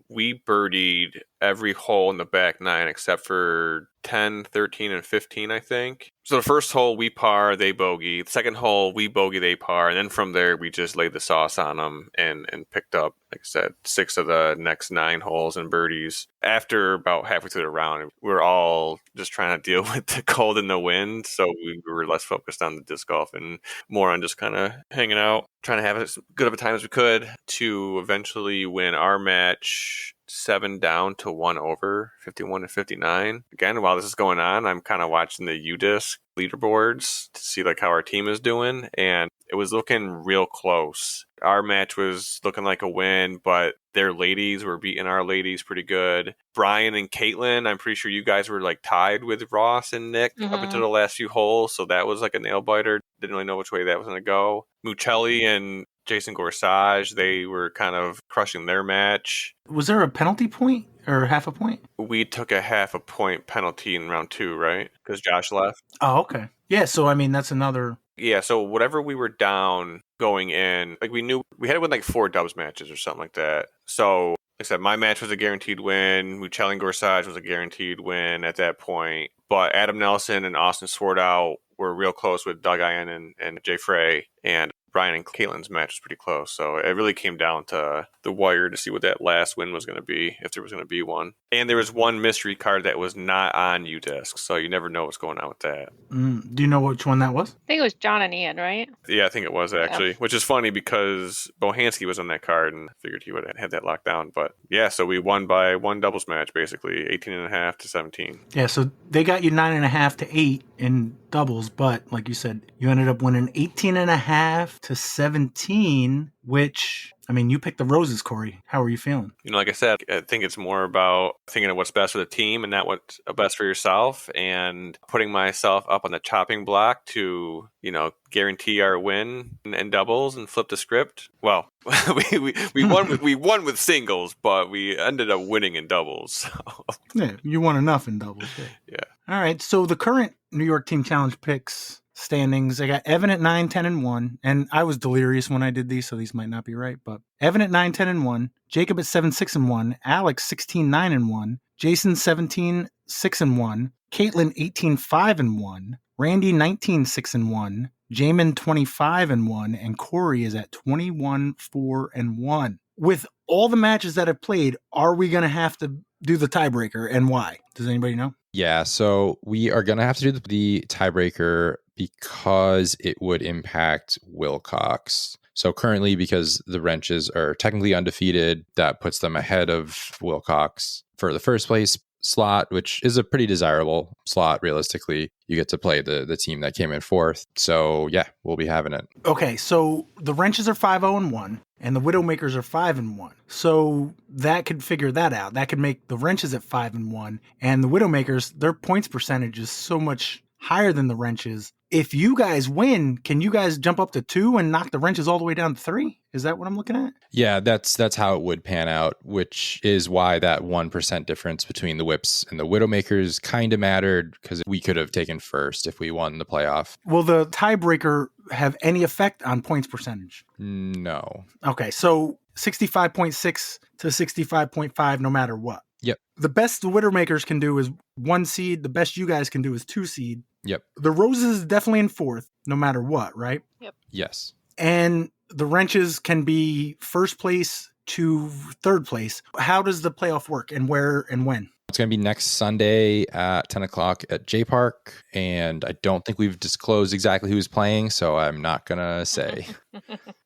we birdied every hole in the back 9 except for 10, 13, and 15, I think. So the first hole, we par, they bogey. The second hole, we bogey, they par. And then from there, we just laid the sauce on them and picked up, like I said, 6 of the next 9 holes and birdies. After about halfway through the round, we were all just trying to deal with the cold and the wind. So we were less focused on the disc golf and more on just kind of hanging out, trying to have as good of a time as we could to eventually win our match 7 down to 1 over, 51-59. Again, while this is going on, I'm kind of watching the UDisc leaderboards to see like how our team is doing, and it was looking real close. Our match was looking like a win, but their ladies were beating our ladies pretty good. Bryan and Kaitlyn, I'm pretty sure you guys were like tied with Ross and Nick up until the last few holes, so that was like a nail biter. Didn't really know which way that was going to go. Mucelli and Jason Gorsuch, they were kind of crushing their match. Was there a penalty point or half a point? We took a half a point penalty in round 2, right? Because Josh left. Oh, okay. Yeah, so I mean, that's another... Yeah, so whatever we were down going in, like we knew we had to win like 4 dubs matches or something like that. So, like I said, my match was a guaranteed win. Mucelli and Gorsuch was a guaranteed win at that point. But Adam Nelson and Austin Swartout were real close with Doug Ian and Jay Frey. And Bryan and Kaitlyn's match was pretty close. So it really came down to the wire to see what that last win was going to be, if there was going to be one. And there was one mystery card that was not on UDisc, so you never know what's going on with that. Do you know which one that was? I think it was John and Ian, right? Yeah, I think it was actually, which is funny because Bohanski was on that card and I figured he would have had that locked down. But yeah, so we won by one doubles match, basically 18.5 to 17. Yeah, so they got you 9.5 to 8 in doubles, but like you said, you ended up winning 18.5 to 17, which, I mean, you picked the roses, Corey. How are you feeling? Like I said, I think it's more about thinking of what's best for the team and not what's best for yourself, and putting myself up on the chopping block to, guarantee our win in doubles and flip the script. Well, we won with singles, but we ended up winning in doubles. So. Yeah, you won enough in doubles. Yeah. All right, so the current New York Team Challenge picks standings, I got Evan at 9, 10, and 1, and I was delirious when I did these, so these might not be right, but Evan at 9, 10, and 1, Jacob at 7, 6, and 1, Alex 16, 9, and 1, Jason 17, 6, and 1, Kaitlyn 18, 5, and 1, Randy 19, 6, and 1, Jaimen 25, and 1, and Corey is at 21, 4, and 1. With all the matches that I've played, are we going to have to do the tiebreaker, and why? Does anybody know? Yeah, so we are going to have to do the tiebreaker because it would impact Wilcox. So currently, because the Wrenches are technically undefeated, that puts them ahead of Wilcox for the first place slot, which is a pretty desirable slot, realistically. You get to play the team that came in fourth. So yeah, we'll be having it. Okay, so the Wrenches are 5-0 and 1, and the Widowmakers are 5 and 1. So that could figure that out. That could make the Wrenches at 5 and 1, and the Widowmakers, their points percentage is so much higher than the Wrenches. If you guys win, can you guys jump up to 2 and knock the Wrenches all the way down to 3? Is that what I'm looking at? Yeah, that's how it would pan out, which is why that 1% difference between the Whips and the Widowmakers kind of mattered, because we could have taken first if we won the playoff. Will the tiebreaker have any effect on points percentage? No. Okay, so 65.6 to 65.5 no matter what. Yep. The best the Widowmakers can do is 1 seed. The best you guys can do is 2 seed. Yep. The Roses is definitely in 4th, no matter what, right? Yep. Yes. And the Wrenches can be 1st place to 3rd place. How does the playoff work, and where and when? It's going to be next Sunday at 10 o'clock at J Park, and I don't think we've disclosed exactly who's playing, so I'm not going to say.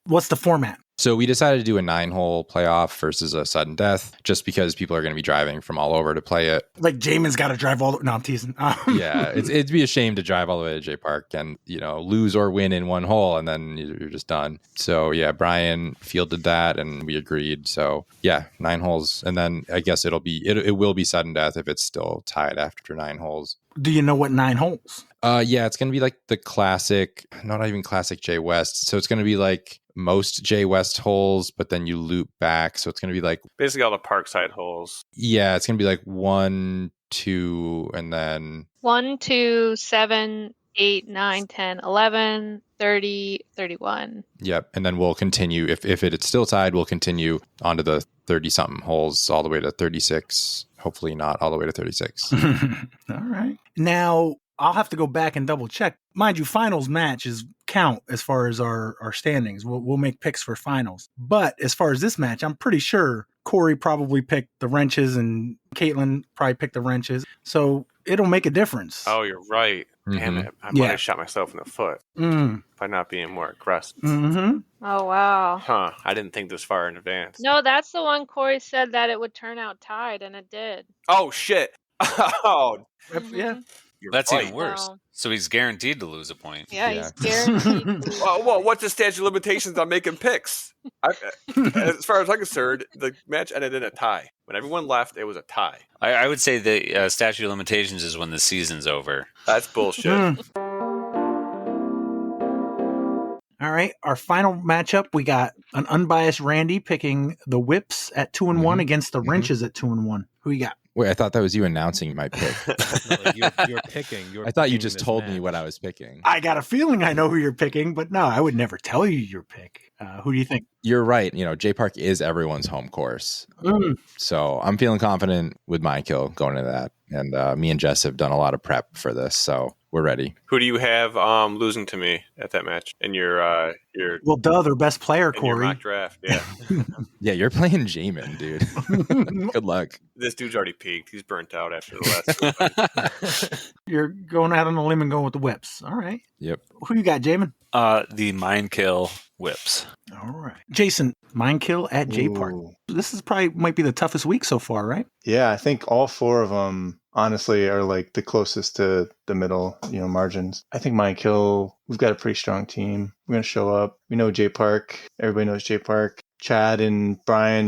What's the format? So we decided to do a 9-hole playoff versus a sudden death, just because people are going to be driving from all over to play it. Like Jaimen's got to drive all the... No, I'm teasing. Yeah, it'd be a shame to drive all the way to J Park and, lose or win in 1 hole, and then you're just done. So yeah, Bryan fielded that, and we agreed. So yeah, 9 holes, and then I guess it will be sudden death if it's still tied after 9 holes. Do you know what 9 holes? Yeah, it's going to be like the classic, not even classic J West. So it's going to be like most J West holes, but then you loop back. So it's going to be like basically all the Parkside holes. Yeah, it's going to be like 1, 2, and then 1, 2, 7, 8, 9, 10, 11, 30, 31. Yep. And then we'll continue. If it's still tied, we'll continue on to the 30-something holes all the way to 36. Hopefully not all the way to 36. All right. Now, I'll have to go back and double check. Mind you, finals matches count as far as our standings. We'll make picks for finals. But as far as this match, I'm pretty sure Corey probably picked the Wrenches and Kaitlyn probably picked the Wrenches. So it'll make a difference. Oh, you're right. Damn it. I might have shot myself in the foot by not being more aggressive. Mm-hmm. Oh, wow. Huh. I didn't think this far in advance. No, that's the one Corey said that it would turn out tied, and it did. Oh, shit. Oh, yeah. That's right. even worse. Wow. So he's guaranteed to lose a point. Yeah, he's guaranteed to lose. Well, what's the statute of limitations on making picks? As far as I'm concerned, the match ended in a tie. When everyone left, it was a tie. I would say the statute of limitations is when the season's over. That's bullshit. All right, our final matchup, we got an unbiased Randy picking the Whips at 2 and 1 against the Wrenches at 2 and 1. Who you got? Wait, I thought that was you announcing my pick. You're picking. I thought you just told me what I was picking. I got a feeling I know who you're picking, but no, I would never tell you your pick. Who do you think? You're right. J Park is everyone's home course. So I'm feeling confident with Minekill going into that. And me and Jess have done a lot of prep for this. So we're ready. Who do you have losing to me at that match in your well, duh, their best player, Corey. Your mock draft? Yeah. Yeah, you're playing Jaimen, dude. Good luck. This dude's already peaked. He's burnt out after the last. You're going out on a limb and going with the whips. All right. Yep. Who you got, Jaimen? The Minekill whips. All right. Jason, Minekill at J Park. This is probably might be the toughest week so far, right? Yeah, I think all 4 of them honestly are like the closest to the middle, margins. I think Minekill, we've got a pretty strong team. We're going to show up. We know J Park. Everybody knows J Park. Chad and Bryan,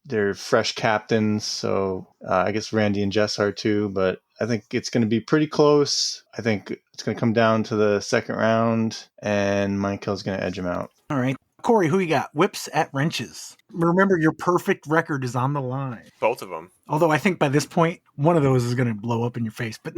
they're fresh captains. So I guess Randy and Jess are too, but I think it's going to be pretty close. I think it's going to come down to the second round, and Minekill's going to edge him out. All right. Corey, who you got? Whips at wrenches. Remember, your perfect record is on the line. Both of them. Although I think by this point, one of those is going to blow up in your face, but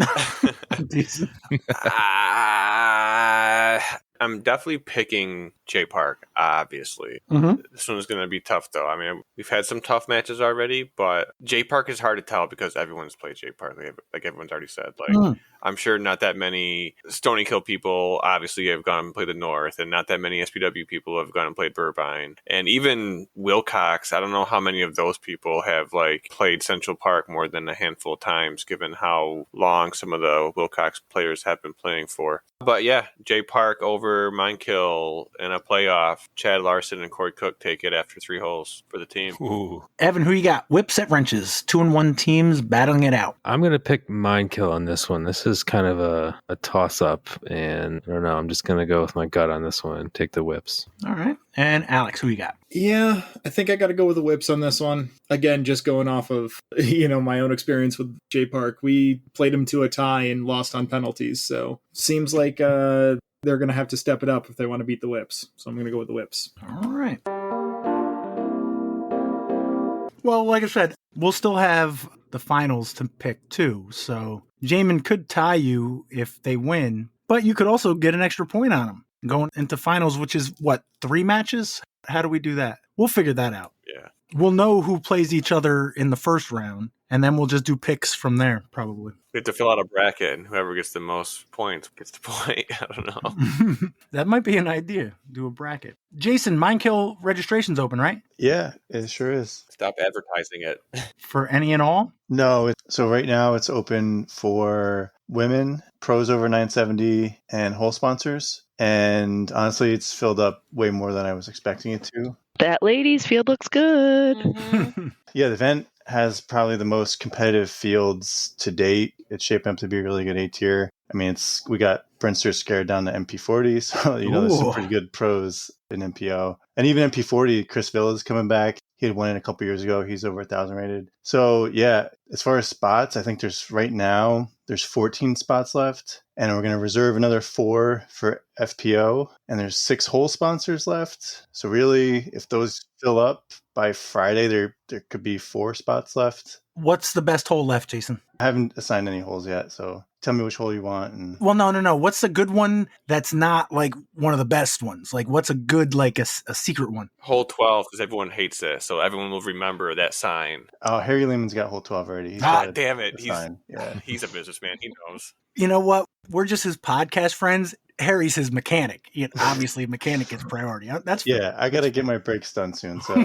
I'm definitely picking J Park, obviously. Mm-hmm. This one is going to be tough, though. I mean, we've had some tough matches already, but J Park is hard to tell because everyone's played J Park, like everyone's already said. I'm sure not that many Stony Kill people obviously have gone and played the North, and not that many SPW people have gone and played Burbine. And even Wilcox, I don't know how many of those people have played Central Park more than a handful of times, given how long some of the Wilcox players have been playing for. But yeah, J Park over Minekill in a playoff. Chad Larson and Corey Cook take it after 3 holes for the team. Ooh. Evan, who you got? Whips at wrenches. 2-1 teams battling it out. I'm going to pick Minekill on this one. This is kind of a toss-up, and I don't know. I'm just going to go with my gut on this one and take the whips. All right. And Alex, who you got? Yeah, I think I got to go with the whips on this one. Again, just going off of, my own experience with J Park. We played him to a tie and lost on penalties. So seems like they're going to have to step it up if they want to beat the whips. So I'm going to go with the whips. All right. Well, like I said, we'll still have the finals to pick too. So Jaimen could tie you if they win, but you could also get an extra point on them going into finals, which is 3 matches? How do we do that? We'll figure that out. Yeah. We'll know who plays each other in the first round, and then we'll just do picks from there, probably. We have to fill out a bracket, and whoever gets the most points gets the point. I don't know. That might be an idea. Do a bracket. Jason, Minekill registration's open, right? Yeah, it sure is. Stop advertising it. For any and all? No, so right now it's open for women, pros over 970, and hole sponsors. And honestly, it's filled up way more than I was expecting it to. That ladies field looks good. Mm-hmm. Yeah, the event has probably the most competitive fields to date. It's shaping up to be a really good A tier. I mean, we got Brinster scared down to MP40, so there's some pretty good pros in MPO. And even MP40, Chris Villa's coming back. He had won it a couple years ago. He's over 1,000 rated. So yeah, as far as spots, I think there's 14 spots left. And we're going to reserve another 4 for FPO. And there's 6 hole sponsors left. So really, if those fill up by Friday, there could be 4 spots left. What's the best hole left, Jason? I haven't assigned any holes yet, so tell me which hole you want. Well, no. What's a good one that's not one of the best ones? What's a good, a secret one? Hole 12, because everyone hates it, so everyone will remember that sign. Oh, Harry Lehman's got hole 12 already. Damn it. He's a businessman. He knows. You know what? We're just his podcast friends. Harry's his mechanic. Obviously, mechanic is priority. That's yeah. I got to get my brakes done soon. So,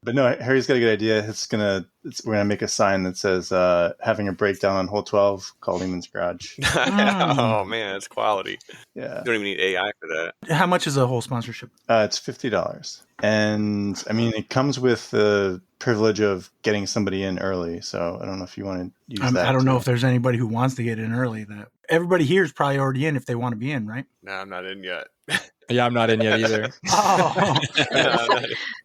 but no, Harry's got a good idea. We're gonna make a sign that says "having a breakdown on hole 12, call Lehman's Garage." Oh man, it's quality. Yeah, you don't even need AI for that. How much is a whole sponsorship? It's $50, and I mean it comes with the privilege of getting somebody in early. So I don't know if you want to use that. I don't know if there's anybody who wants to get in early. That everybody here is probably already in if they want to be in, right? No, I'm not in yet. Yeah, I'm not in yet either.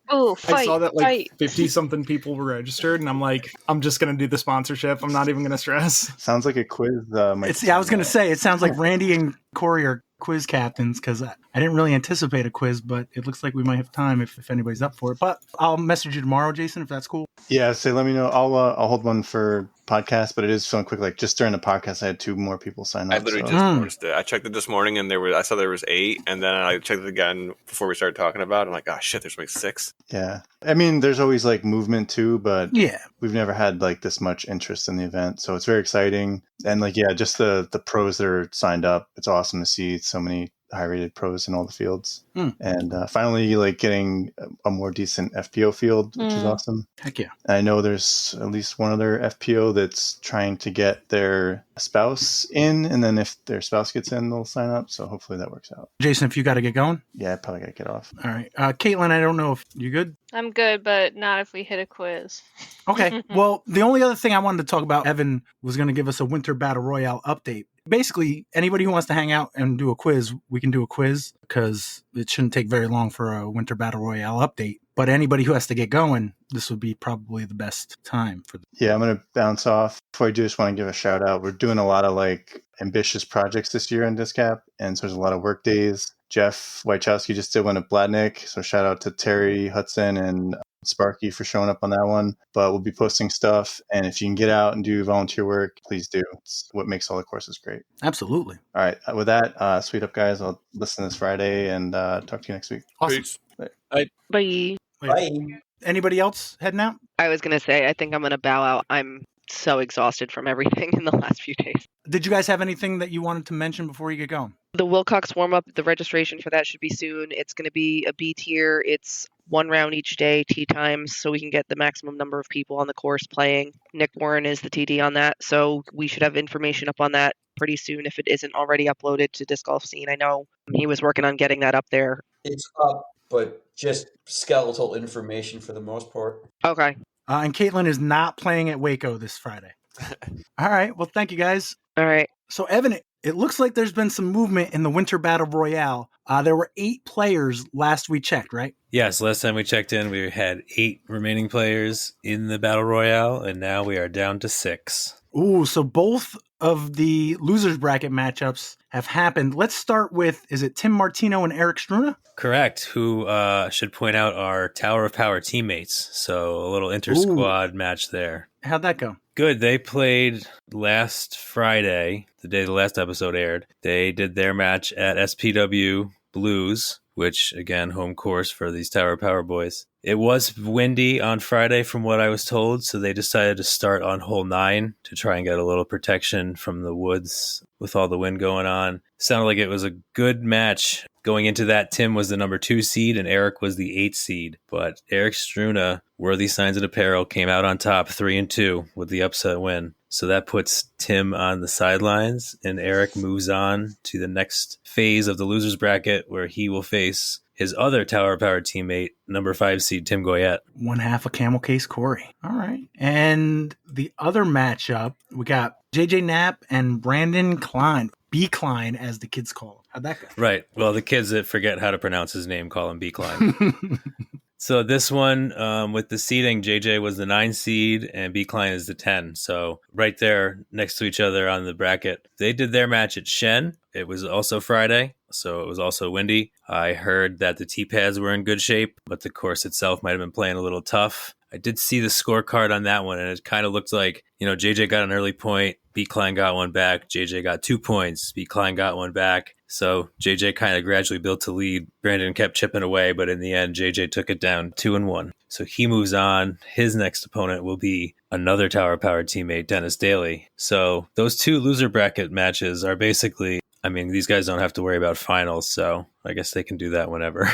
Oh, I saw that 50-something people were registered, and I'm like, I'm just going to do the sponsorship. I'm not even going to stress. Sounds like a quiz. I was going to say, it sounds like Randy and Corey are quiz captains, because I I didn't really anticipate a quiz, but it looks like we might have time if anybody's up for it. But I'll message you tomorrow, Jason, if that's cool. Yeah, so let me know. I'll hold one for podcast, but it is feeling quick. Like just during the podcast, I had 2 more people sign up. I literally just noticed it. I checked it this morning, and I saw there was 8, and then I checked it again before we started talking about it. I'm like, oh shit, there's like 6. Yeah, I mean, there's always like movement too, but yeah, we've never had like this much interest in the event, so it's very exciting. And like, yeah, just the pros that are signed up. It's awesome to see so many high-rated pros in all the fields, and finally like getting a more decent FPO field, which is awesome. Heck yeah. I know there's at least one other FPO that's trying to get their spouse in, and then if their spouse gets in, they'll sign up, so hopefully that works out. Jason, if you got to get going? Yeah, I probably got to get off. All right. Kaitlyn, I don't know if you good? I'm good, but not if we hit a quiz. Okay. Well, the only other thing I wanted to talk about, Evan was going to give us a Winter Battle Royale update. Basically, anybody who wants to hang out and do a quiz, we can do a quiz because it shouldn't take very long for a Winter Battle Royale update. But anybody who has to get going, this would be probably the best time for them. Yeah, I'm going to bounce off. Before I do, just want to give a shout out. We're doing a lot of like ambitious projects this year in Discap, and so there's a lot of work days. Jeff Wiechowski just did one at Bladnick, so shout out to Terry, Hudson, and Sparky for showing up on that one. But we'll be posting stuff, and if you can get out and do volunteer work, please do. It's what makes all the courses great. Absolutely. All right, with that, sweet up, guys. I'll listen this Friday and talk to you next week. Awesome. Bye. Bye. Anybody else heading out? I was going to say, I think I'm going to bow out. I'm so exhausted from everything in the last few days. Did you guys have anything that you wanted to mention before you get going? The Wilcox warm-up, the registration for that should be soon. It's going to be a B tier. It's 1 round each day, tee times, so we can get the maximum number of people on the course playing. Nick Warren is the TD on that, so we should have information up on that pretty soon if it isn't already uploaded to Disc Golf Scene. I know he was working on getting that up there. It's up, but just skeletal information for the most part. Okay. And Kaitlyn is not playing at Waco this Friday. All right. Well, thank you, guys. All right. So, Evan, it looks like there's been some movement in the Winter Battle Royale. There were 8 players last we checked, right? Yes, last time we checked in, we had 8 remaining players in the Battle Royale, and now we are down to 6. Ooh, so both of the losers bracket matchups have happened. Let's start with, is it Tim Martino and Erich Struna? Correct, who should point out our Tower of Power teammates. So a little inter-squad match there. How'd that go? Good. They played last Friday, the day the last episode aired. They did their match at SPW Blues, which, again, home course for these Tower of Power boys. It was windy on Friday from what I was told, so they decided to start on hole 9 to try and get a little protection from the woods with all the wind going on. Sounded like it was a good match. Going into that, Tim was the number 2 seed and Erich was the 8th seed. But Erich Struna, Worthy Signs and Apparel, came out on top 3-2 with the upset win. So that puts Tim on the sidelines, and Erich moves on to the next phase of the losers bracket where he will face his other Tower of Power teammate, number 5 seed Tim Goyette. 1/2 a camel case Corey. All right. And the other matchup, we got JJ Knapp and Branden Cline. B Cline, as the kids call him. How'd that go? Right. Well, the kids that forget how to pronounce his name call him B Cline. So this one, with the seeding, JJ was the 9 seed and B Cline is the 10. So right there next to each other on the bracket. They did their match at Shen. It was also Friday, so it was also windy. I heard that the tee pads were in good shape, but the course itself might have been playing a little tough. I did see the scorecard on that one, and it kind of looked like, JJ got an early point, B Cline got one back, JJ got 2 points, B Cline got one back. So JJ kind of gradually built to lead. Branden kept chipping away, but in the end, JJ took it down 2-1. So he moves on. His next opponent will be another Tower of Power teammate, Dennis Daly. So those 2 loser bracket matches are basically, these guys don't have to worry about finals, so I guess they can do that whenever.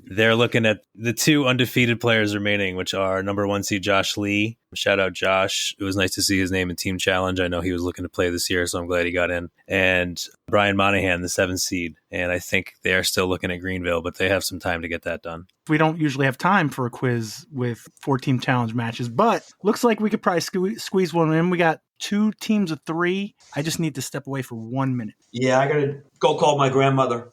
They're looking at the 2 undefeated players remaining, which are number 1 seed Josh Lee. Shout out Josh. It was nice to see his name in Team Challenge. I know he was looking to play this year, so I'm glad he got in. And Bryan Monahan, the 7th seed. And I think they are still looking at Greenville, but they have some time to get that done. We don't usually have time for a quiz with 4 team challenge matches, but looks like we could probably squeeze one in. We got 2 teams of 3. I just need to step away for 1 minute. Yeah, I got to go call my grandmother.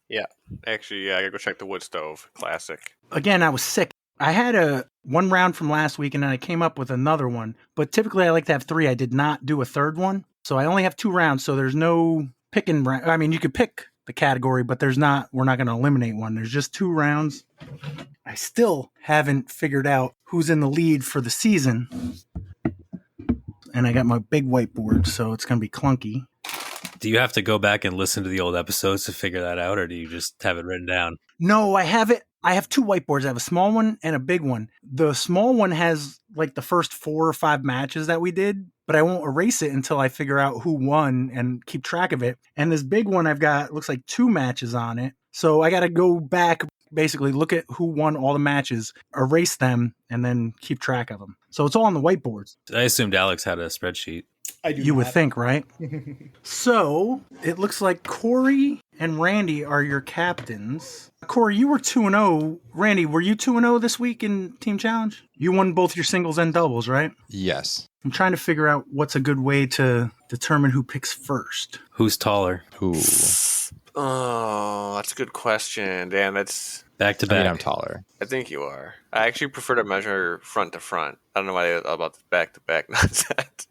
Yeah. Actually, I gotta go check the wood stove. Classic. Again, I was sick. I had a 1 round from last week, and then I came up with another one. But typically, I like to have 3. I did not do a 3rd one. So I only have 2 rounds, so there's no picking. You could pick the category, but we're not going to eliminate one. There's just 2 rounds. I still haven't figured out who's in the lead for the season. And I got my big whiteboard, so it's going to be clunky. Do you have to go back and listen to the old episodes to figure that out, or do you just have it written down? No, I have it. I have 2 whiteboards. I have a small one and a big one. The small one has like the first 4 or 5 matches that we did, but I won't erase it until I figure out who won and keep track of it. And this big one I've got, looks like 2 matches on it. So I got to go back, basically look at who won all the matches, erase them, and then keep track of them. So it's all on the whiteboards. I assumed Alex had a spreadsheet. I do. You would think, right? So it looks like Corey and Randy are your captains. Corey, you were 2-0. Randy, were you 2-0 this week in Team Challenge? You won both your singles and doubles, right? Yes. I'm trying to figure out what's a good way to determine who picks first. Who's taller? Ooh. Oh, that's a good question. Dan, that's... Back to I mean, back. I'm taller. I think you are. I actually prefer to measure front to front. I don't know why about the back to back nonsense.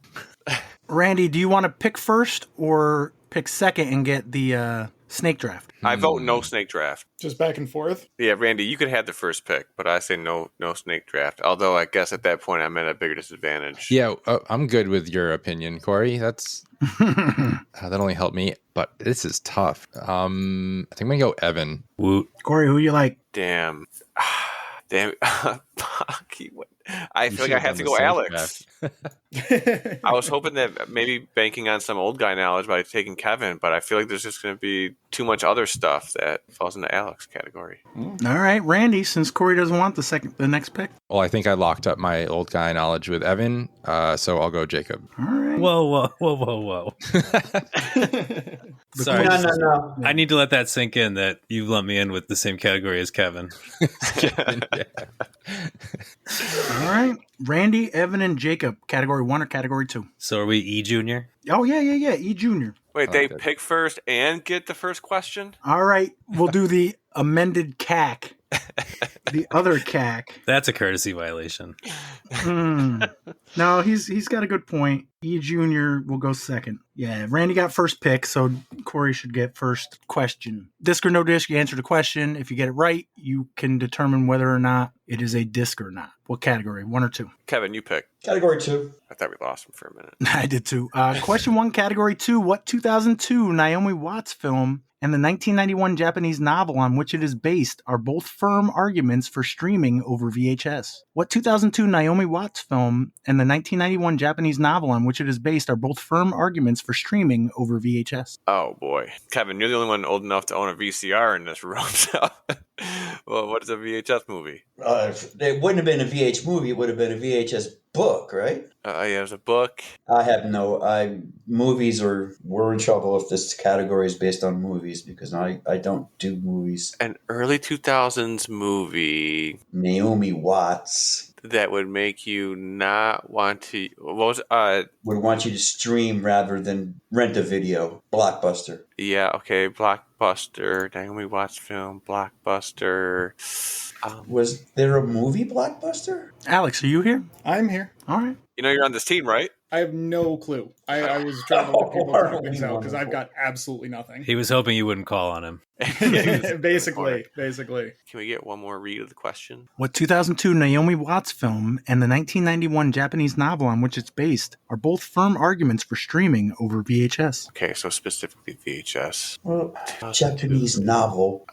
Randy, do you want to pick first or pick second and get the snake draft? I vote no snake draft. Just back and forth. Yeah, Randy, you could have the first pick, but I say no snake draft. Although I guess at that point I'm at a bigger disadvantage. Yeah, I'm good with your opinion, Corey. That's that only helped me, but this is tough. I think I'm gonna go Evan. Woot. Corey, who you like? Damn. I feel like I have to done go the Alex. snake I was hoping that maybe banking on some old guy knowledge by taking Kevin, but I feel like there's just going to be too much other stuff that falls into Alex category. All right, Randy, since Corey doesn't want the next pick. Well, I think I locked up my old guy knowledge with Evan, so I'll go Jacob. All right. Whoa. Sorry. No. I need to let that sink in that you lumped me in with the same category as Kevin. All right. Randy, Evan, and Jacob, category 1 or category 2? So are we E Junior? Oh, yeah. E Junior. Wait, they pick first and get the first question? All right. We'll do the amended CAC. The other CAC. That's a courtesy violation. No, he's got a good point. E Junior will go second. Yeah, Randy got first pick, so Corey should get first question. Disc or no disc, you answer the question. If you get it right, you can determine whether or not it is a disc or not. What category, 1 or 2? Kevin, you pick. Category 2. I thought we lost him for a minute. I did too. Question 1, category 2. What 2002 Naomi Watts film and the 1991 Japanese novel on which it is based are both firm arguments for streaming over VHS? What 2002 Naomi Watts film and the 1991 Japanese novel on which it is based are both firm arguments for streaming over VHS? Oh, boy. Kevin, you're the only one old enough to own a VCR in this room. So. Well, what is a VHS movie? It wouldn't have been a VH movie. It would have been a VHS book, right? Yeah, it was a book. I have movies we're in trouble if this category is based on movies because I don't do movies. An early 2000s movie. Naomi Watts. That would make you not want to... would want you to stream rather than rent a video. Blockbuster. Yeah, okay. Blockbuster. Naomi Watts film. Blockbuster. Was there a movie Blockbuster? Alex, are you here? I'm here. All right. You know you're on this team, right? I have no clue. I was trying to let people figure things out because I've got absolutely nothing. He was hoping you wouldn't call on him. Basically. Can we get one more read of the question? What 2002 Naomi Watts film and the 1991 Japanese novel on which it's based are both firm arguments for streaming over VHS? Okay, so specifically VHS. Well, Japanese novel.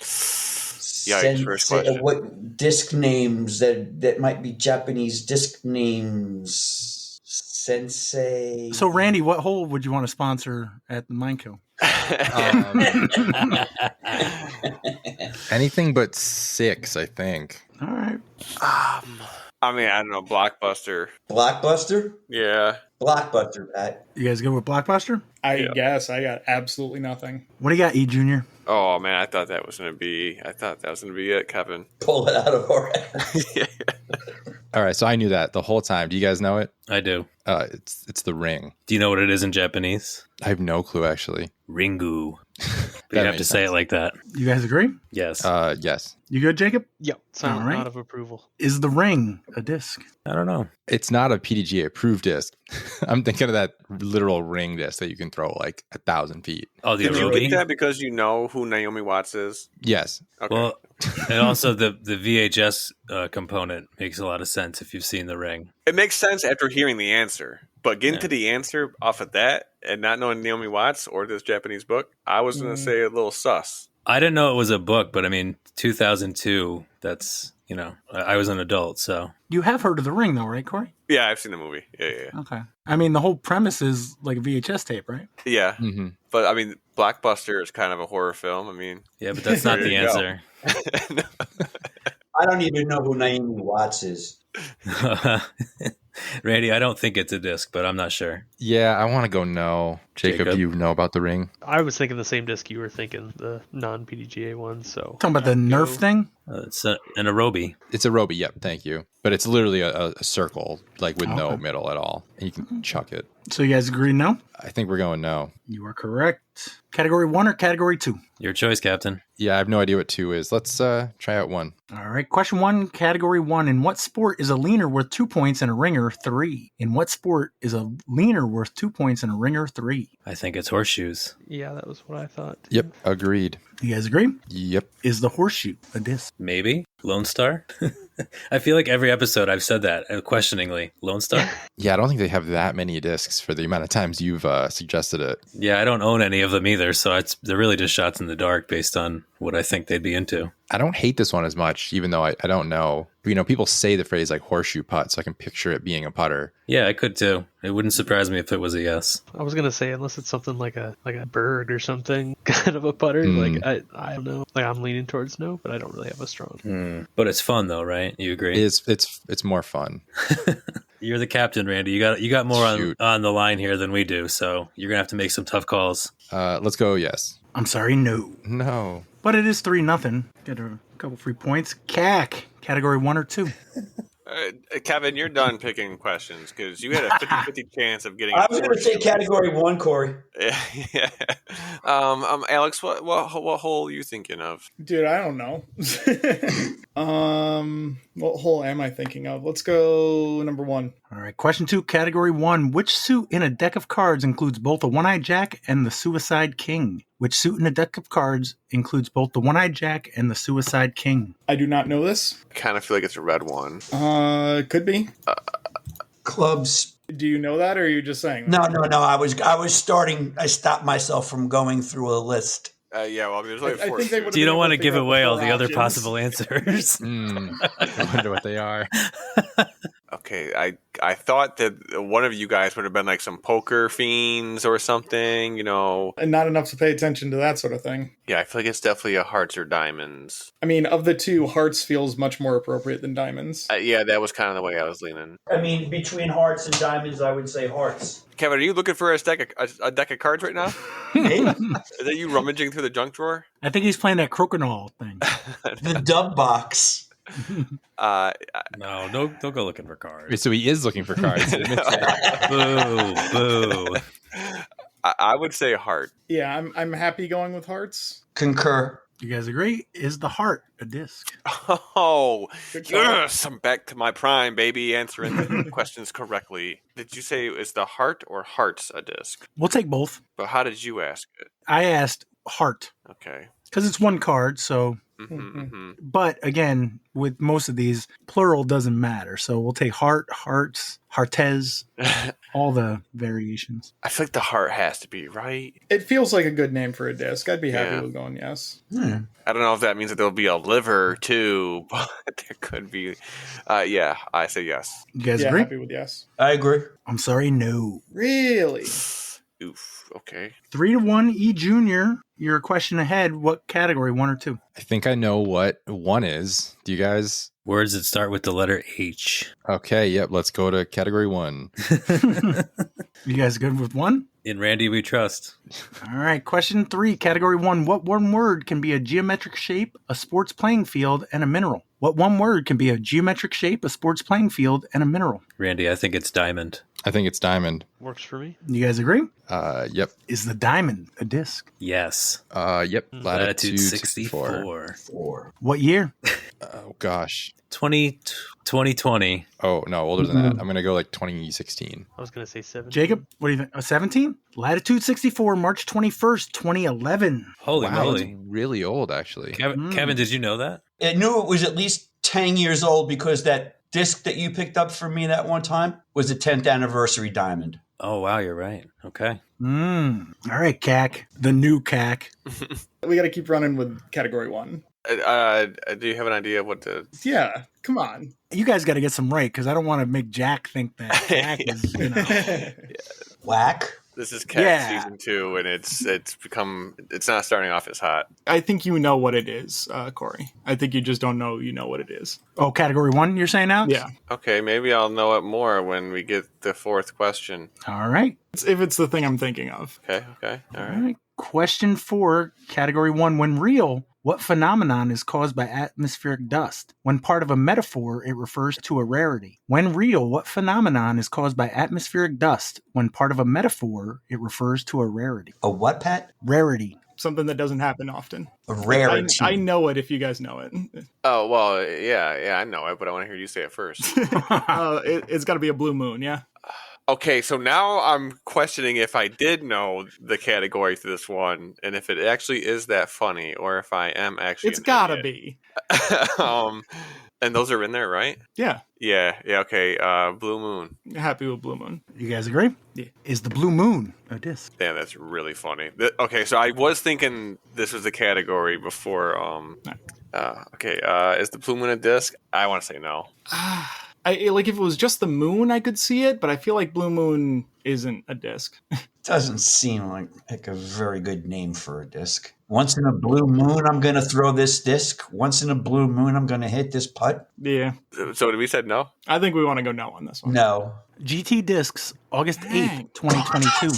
Yikes, first question. What disc names that might be Japanese disc names? Sensei. So, Randy, what hole would you want to sponsor at the Minekill? Anything but 6, I think. All right. I mean, I don't know. Blockbuster. Blockbuster? Yeah. Blockbuster, Pat. You guys good with Blockbuster? I guess. I got absolutely nothing. What do you got, E Junior? Oh, man, I thought that was going to be it, Kevin. Pull it out of our ass. Yeah. All right, so I knew that the whole time. Do you guys know it? I do. It's The Ring. Do you know what it is in Japanese? I have no clue, actually. Ringu. But you have to say it like that. You guys agree? Yes. Yes. You good, Jacob? Yep. Sound All right. not of approval. Is the ring a disc? I don't know. It's not a PDGA approved disc. I'm thinking of that literal ring disc that you can throw like 1,000 feet. Oh, the Did you pick Arobi? that because you know who Naomi Watts is? Yes. Okay. Well, and also the VHS component makes a lot of sense if you've seen the ring. It makes sense after hearing the answer. But getting to the answer off of that and not knowing Naomi Watts or this Japanese book, I was going to say a little sus. I didn't know it was a book, but I mean, 2002, that's, I was an adult, so. You have heard of the ring, though, right, Corey? Yeah, I've seen the movie. Yeah. Okay. I mean, the whole premise is like a VHS tape, right? Yeah. Mm-hmm. But, I mean, Blockbuster is kind of a horror film. I mean. Yeah, but that's not the answer. I don't even know who Naomi Watts is. Randy, I don't think it's a disc, but I'm not sure. Yeah, I want to go no. Jacob, do you know about the ring? I was thinking the same disc you were thinking, the non-PDGA one. So Talking about the Nerf thing? It's an Arobi. It's a Arobi, yep, thank you. But it's literally a circle, like with no Okay. middle at all. And you can chuck it. So you guys agree no? I think we're going no. You are correct. Category 1 or Category 2? Your choice, Captain. Yeah, I have no idea what 2 is. Let's try out 1. All right. Question 1, Category 1. In what sport is a leaner worth 2 points and a ringer 3? In what sport is a leaner worth 2 points and a ringer 3? I think it's horseshoes. Yeah, that was what I thought. Yep, agreed. You guys agree? Yep. Is the horseshoe a disc? Maybe. Lone Star? I feel like every episode I've said that questioningly. Lone Star? Yeah, I don't think they have that many discs for the amount of times you've suggested it. Yeah, I don't own any of them either, so they're really just shots in the dark based on what I think they'd be into. I don't hate this one as much, even though I don't know. People say the phrase like horseshoe putt, so I can picture it being a putter. Yeah, I could too. It wouldn't surprise me if it was a yes. I was gonna say unless it's something like a bird or something, kind of a putter. Like I don't know. Like I'm leaning towards no, but I don't really have a strong. But it's fun though, right? You agree? It's more fun. You're the captain, Randy. You got more on the line here than we do, so you're gonna have to make some tough calls. Let's go yes. I'm sorry, no. No. But it is 3-0. Get a couple free points. CAC, Category 1 or 2? Kevin, you're done picking questions because you had a 50-50 chance of getting. I was going to say Category 1, Corey. Yeah. Alex, what hole are you thinking of? Dude, I don't know. What hole am I thinking of? Let's go number 1. All right. Question 2, Category 1. Which suit in a deck of cards includes both the One-Eyed Jack and the Suicide King? Which suit in a deck of cards includes both the One-Eyed Jack and the Suicide King? I do not know this. I kind of feel like it's a red one. Could be. Clubs. Do you know that, or are you just saying that? No. I was starting. I stopped myself from going through a list. Yeah, well, I mean, there's only 4 suits. So you don't want to give away all the other possible answers. I wonder what they are. Okay, I thought that one of you guys would have been like some poker fiends or something, And not enough to pay attention to that sort of thing. Yeah, I feel like it's definitely a hearts or diamonds. I mean, of the two, hearts feels much more appropriate than diamonds. Yeah, that was kind of the way I was leaning. I mean, between hearts and diamonds, I would say hearts. Kevin, are you looking for a deck of cards right now? Hey. Is that you rummaging through the junk drawer? I think he's playing that Kroencke thing. The dub box. No, don't go looking for cards. So he is looking for cards. Boo. I would say heart. Yeah, I'm happy going with hearts. Concur. You guys agree? Is the heart a disc? Oh, yes! I'm back to my prime, baby, answering the questions correctly. Did you say is the heart or hearts a disc? We'll take both. But how did you ask it? I asked heart. Okay. Because it's one card, so... But again, with most of these, plural doesn't matter. So we'll take heart, hearts, heartes, all the variations. I feel like the heart has to be, right? It feels like a good name for a disc. I'd be happy with going yes. I don't know if that means that there'll be a liver too, but there could be. Yeah, I say yes. You guys agree? Happy with yes. I agree. I'm sorry, no. Really? Oof. Okay. 3-1 E Junior. You're a question ahead. What category, 1 or 2? I think I know what 1 is. Do you guys? Words that start with the letter H. Okay, yep. Let's go to category 1. You guys good with 1? In Randy, we trust. All right, question 3, category 1. What one word can be a geometric shape, a sports playing field, and a mineral? What one word can be a geometric shape, a sports playing field, and a mineral? Randy, I think it's diamond. I think it's diamond. Works for me. You guys agree? Yep. Is the diamond a disc? Yes. Yep. Latitude 64. 4. What year? Oh, gosh. 2020. Oh, no, older than that. I'm going to go like 2016. I was going to say 7. Jacob, what do you think? 17? Latitude 64, March 21st, 2011. Holy Wow, moly. it's really old, actually. Kevin, did you know that? I knew it was at least 10 years old because that disc that you picked up for me that one time was a 10th anniversary diamond. Oh, wow, you're right. Okay. All right, CAC. The new CAC. We got to keep running with category 1. Do you have an idea of what the... Yeah, come on. You guys got to get some right because I don't want to make Jack think that CAC is, you know. Whack. This is CAC season 2, and it's not starting off as hot. I think you know what it is, Corey. I think you just don't know you know what it is. Oh, category 1, you're saying now? Yeah. Okay, maybe I'll know it more when we get the 4th question. All right. If it's the thing I'm thinking of. Okay, all right. Question 4, category 1. When real, what phenomenon is caused by atmospheric dust? When part of a metaphor, it refers to a rarity. When real, what phenomenon is caused by atmospheric dust? When part of a metaphor, it refers to a rarity. A what, Pat? Rarity. Something that doesn't happen often. A rarity. I know it if you guys know it. Oh, well, yeah, I know it, but I want to hear you say it first. It's got to be a blue moon, yeah? Okay, so now I'm questioning if I did know the category to this one, and if it actually is that funny, or if I am actually. It's gotta be. And those are in there, right? Yeah. Yeah. Okay. Blue moon. Happy with blue moon. You guys agree? Yeah. Is the blue moon a disc? Damn, that's really funny. Okay, so I was thinking this was the category before. Is the blue moon a disc? I want to say no. If it was just the moon, I could see it, but I feel like blue moon isn't a disc. Doesn't seem like a very good name for a disc. Once in a blue moon, I'm going to throw this disc. Once in a blue moon, I'm going to hit this putt. Yeah. So we said no? I think we want to go no on this one. No. GT Discs, August 8th, 2022.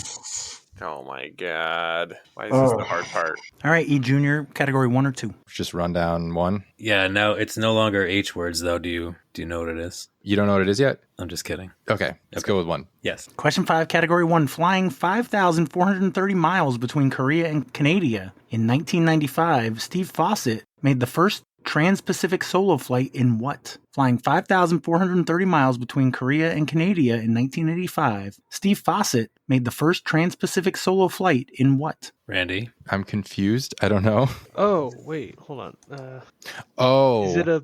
Oh my God. Why is this the hard part? All right, E Junior, category 1 or 2? Just run down 1. Yeah, no, it's no longer H words, though. Do you know what it is? You don't know what it is yet? I'm just kidding. Okay, let's go with 1. Yes. Question 5, category 1. Flying 5,430 miles between Korea and Canada in 1995, Steve Fawcett made the first trans-Pacific solo flight in what? Flying 5,430 miles between Korea and Canada in 1985, Steve Fawcett made the first trans-Pacific solo flight in what? Randy? I'm confused. I don't know. Oh, wait, hold on. Is it a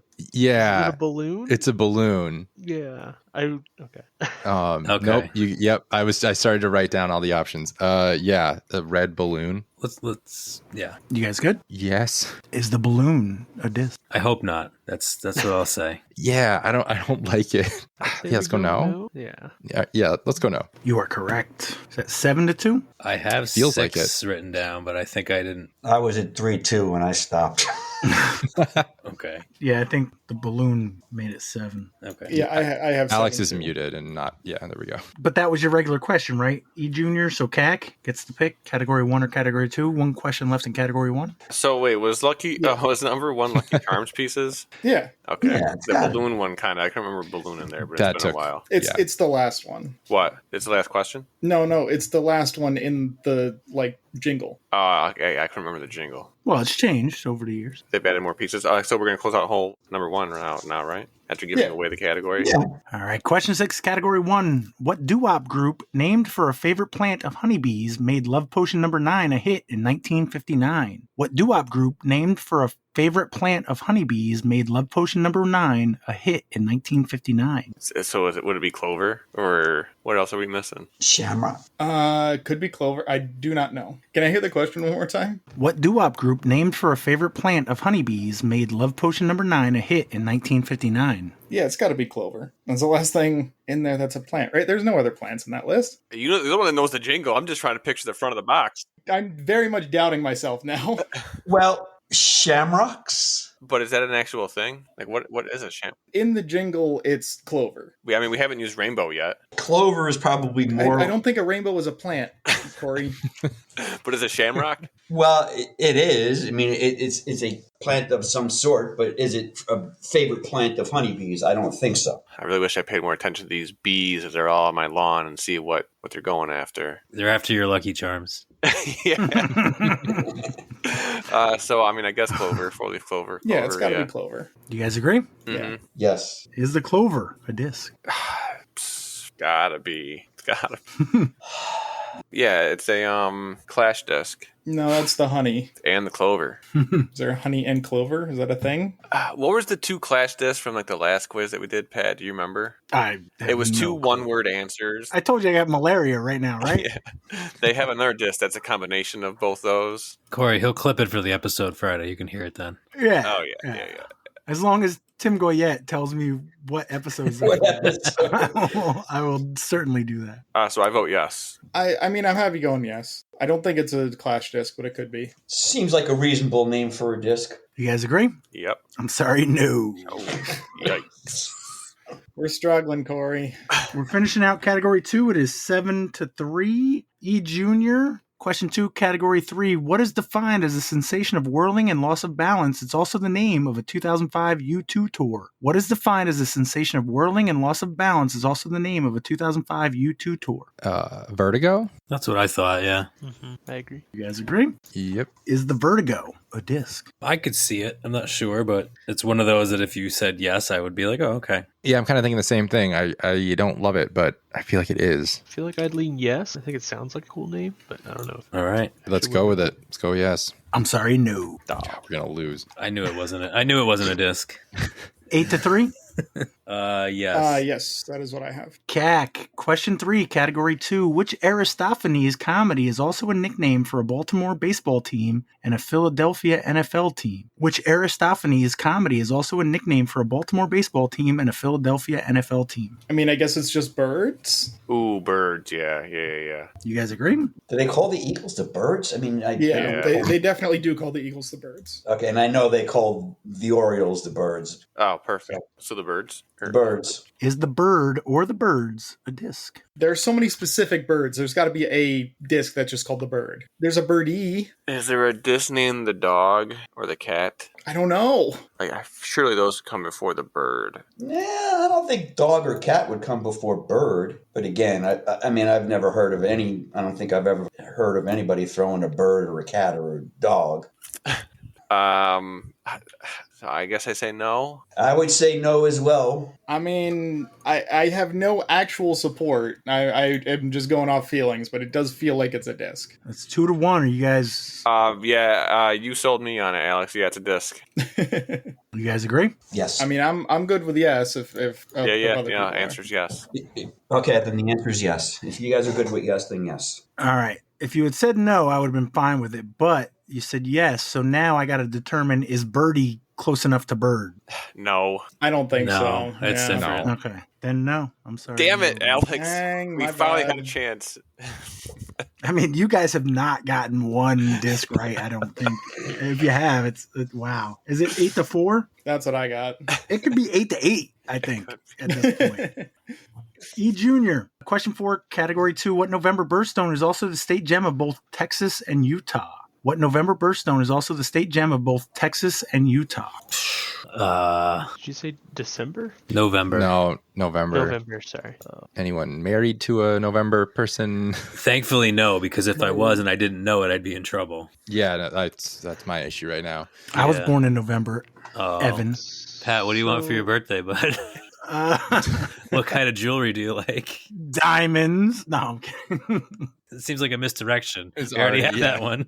balloon? It's a balloon. Yeah. Okay. Okay. Nope. Yep. I started to write down all the options. Yeah, the red balloon. Let's yeah. You guys good? Yes. Is the balloon a disc? I hope not. That's what I'll say. Yeah, I don't like it. Yeah, let's go no. Yeah, let's go no. You are correct. Is that 7-2? I have Feels 6 like it. written down, but I think I didn't. I was at 3-2 when I stopped. Okay. Yeah, I think the balloon made it 7. Okay. Yeah, I have. Alex is muted and not. Yeah, there we go. But that was your regular question, right? E Junior, so CAC gets to pick category 1 or category 2. 1 question left in category 1. So wait, was number 1 Lucky Charms pieces? Yeah. Okay. Yeah, The balloon one kind of. I can remember balloon in there, but it's been a while. It's the last one. What? It's the last question? No, it's the last one in the jingle. Okay. I can remember the jingle. Well, it's changed over the years. They've added more pieces. So we're going to close out whole number 1 now, right? After giving away the categories. Yeah. All right, question 6, category 1. What doo-wop group named for a favorite plant of honeybees made Love Potion number 9 a hit in 1959? What doo-wop group named for a favorite plant of honeybees made Love Potion number 9 a hit in 1959? So would it be Clover? Or what else are we missing? Shamrock. Could be Clover. I do not know. Can I hear the question one more time? What doo-wop group named for a favorite plant of honeybees made Love Potion number 9 a hit in 1959? Yeah, it's got to be Clover. That's the last thing in there that's a plant, right? There's no other plants in that list. You're the one that knows the jingle. I'm just trying to picture the front of the box. I'm very much doubting myself now. Well, shamrocks. But is that an actual thing? Like, what is a sham? In the jingle, it's clover. We haven't used rainbow yet. Clover is probably more. I don't think a rainbow is a plant, Corey. But is it shamrock? Well, it is. I mean, it's a plant of some sort, but is it a favorite plant of honeybees? I don't think so. I really wish I paid more attention to these bees as they're all on my lawn and see what they're going after. They're after your Lucky Charms. Yeah. So, I mean, I guess clover, 4-leaf clover. Yeah, it's got to be clover. Do you guys agree? Mm-hmm. Yeah. Yes. Is the clover a disc? It's gotta be. Yeah, it's a clash disc. No, that's the honey. And the clover. Is there honey and clover? Is that a thing? What was the 2 clash discs from like the last quiz that we did, Pat? Do you remember? It was 2 one-word answers. I told you I got malaria right now, right? Yeah. They have another disc that's a combination of both those. Corey, he'll clip it for the episode Friday. You can hear it then. Yeah. Oh, yeah. As long as Tim Goyette tells me what episodes. I will certainly do that. So I vote yes. I mean, I'm happy going yes. I don't think it's a clash disc, but it could be. Seems like a reasonable name for a disc. You guys agree? Yep. I'm sorry, no. Yikes. We're struggling, Corey. We're finishing out category 2. It is 7-3. E Junior. Question 2, category 3. What is defined as a sensation of whirling and loss of balance? It's also the name of a 2005 U2 tour. What is defined as a sensation of whirling and loss of balance? Is also the name of a 2005 U2 tour. Vertigo? That's what I thought, yeah. Mm-hmm. I agree. You guys agree? Yep. Is the vertigo a disc? I could see it. I'm not sure, but it's one of those that if you said yes, I would be like, oh, okay. Yeah, I'm kind of thinking the same thing. I don't love it, but I feel like it is. I feel like I'd lean yes. I think it sounds like a cool name, but I don't know. All right. Let's go with it. Let's go yes. I'm sorry, no. We're going to lose. I knew it wasn't a disc. 8-3. Yes. Yes, that is what I have. CAC. Question 3, category 2. Which Aristophanes comedy is also a nickname for a Baltimore baseball team and a Philadelphia NFL team? Which Aristophanes comedy is also a nickname for a Baltimore baseball team and a Philadelphia NFL team? I mean, I guess it's just birds. Ooh, birds. Yeah. You guys agree? Do they call the Eagles the Birds? I mean, They definitely do call the Eagles the birds. Okay, and I know they call the Orioles the Birds. Oh, perfect. So the birds? The birds. Is the bird or the birds a disc? There are so many specific birds. There's got to be a disc that's just called the bird. There's a birdie. Is there a disc named the dog or the cat? I don't know. Like, surely those come before the bird. Yeah, I don't think dog or cat would come before bird. But again, I mean, I've never heard of any. I don't think I've ever heard of anybody throwing a bird or a cat or a dog. I guess I say no. I would say no as well. I mean, I have no actual support. I am just going off feelings, but it does feel like it's a disc. It's 2-1. Are you guys? You sold me on it, Alex. Yeah, it's a disc. You guys agree? Yes. I mean, I'm good with yes. If Answer's yes. Okay, then the answer is yes. If you guys are good with yes, then yes. All right. If you had said no, I would have been fine with it. But you said yes, so now I got to determine, is birdie close enough to bird? No. I don't think so. It's different. No. Okay. Then no. I'm sorry. Damn it, Alex. Dang, we my finally bad. had a chance. I mean, you guys have not gotten one disc right, I don't think. If you have, it's wow. Is it 8-4? That's what I got. It could be 8-8, I think, at this point. E Junior. Question 4, category 2. What November birthstone is also the state gem of both Texas and Utah? What November birthstone is also the state gem of both Texas and Utah? Did you say December? November. No, November. November, sorry. Anyone married to a November person? Thankfully, no, because if I was and I didn't know it, I'd be in trouble. Yeah, that's my issue right now. I was born in November, Evan. Pat, what do you want for your birthday, bud? What kind of jewelry do you like? Diamonds. No, I'm kidding. It seems like a misdirection. It's We already already- had that one.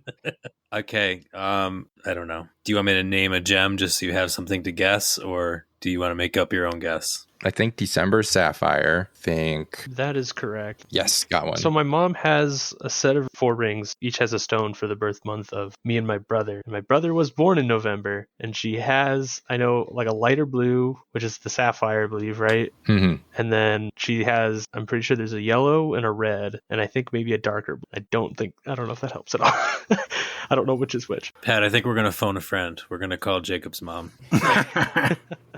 Okay. I don't know. Do you want me to name a gem just so you have something to guess, or do you want to make up your own guess? I think December Sapphire. That is correct. Yes, got one. So my mom has a set of 4 rings. Each has a stone for the birth month of me and my brother. And my brother was born in November, and she has, I know, like a lighter blue, which is the sapphire, I believe, right? Mm-hmm. And then she has, I'm pretty sure there's a yellow and a red, and I think maybe a darker blue. I don't know if that helps at all. I don't know which is which. Pat, I think we're going to phone a friend. We're going to call Jacob's mom.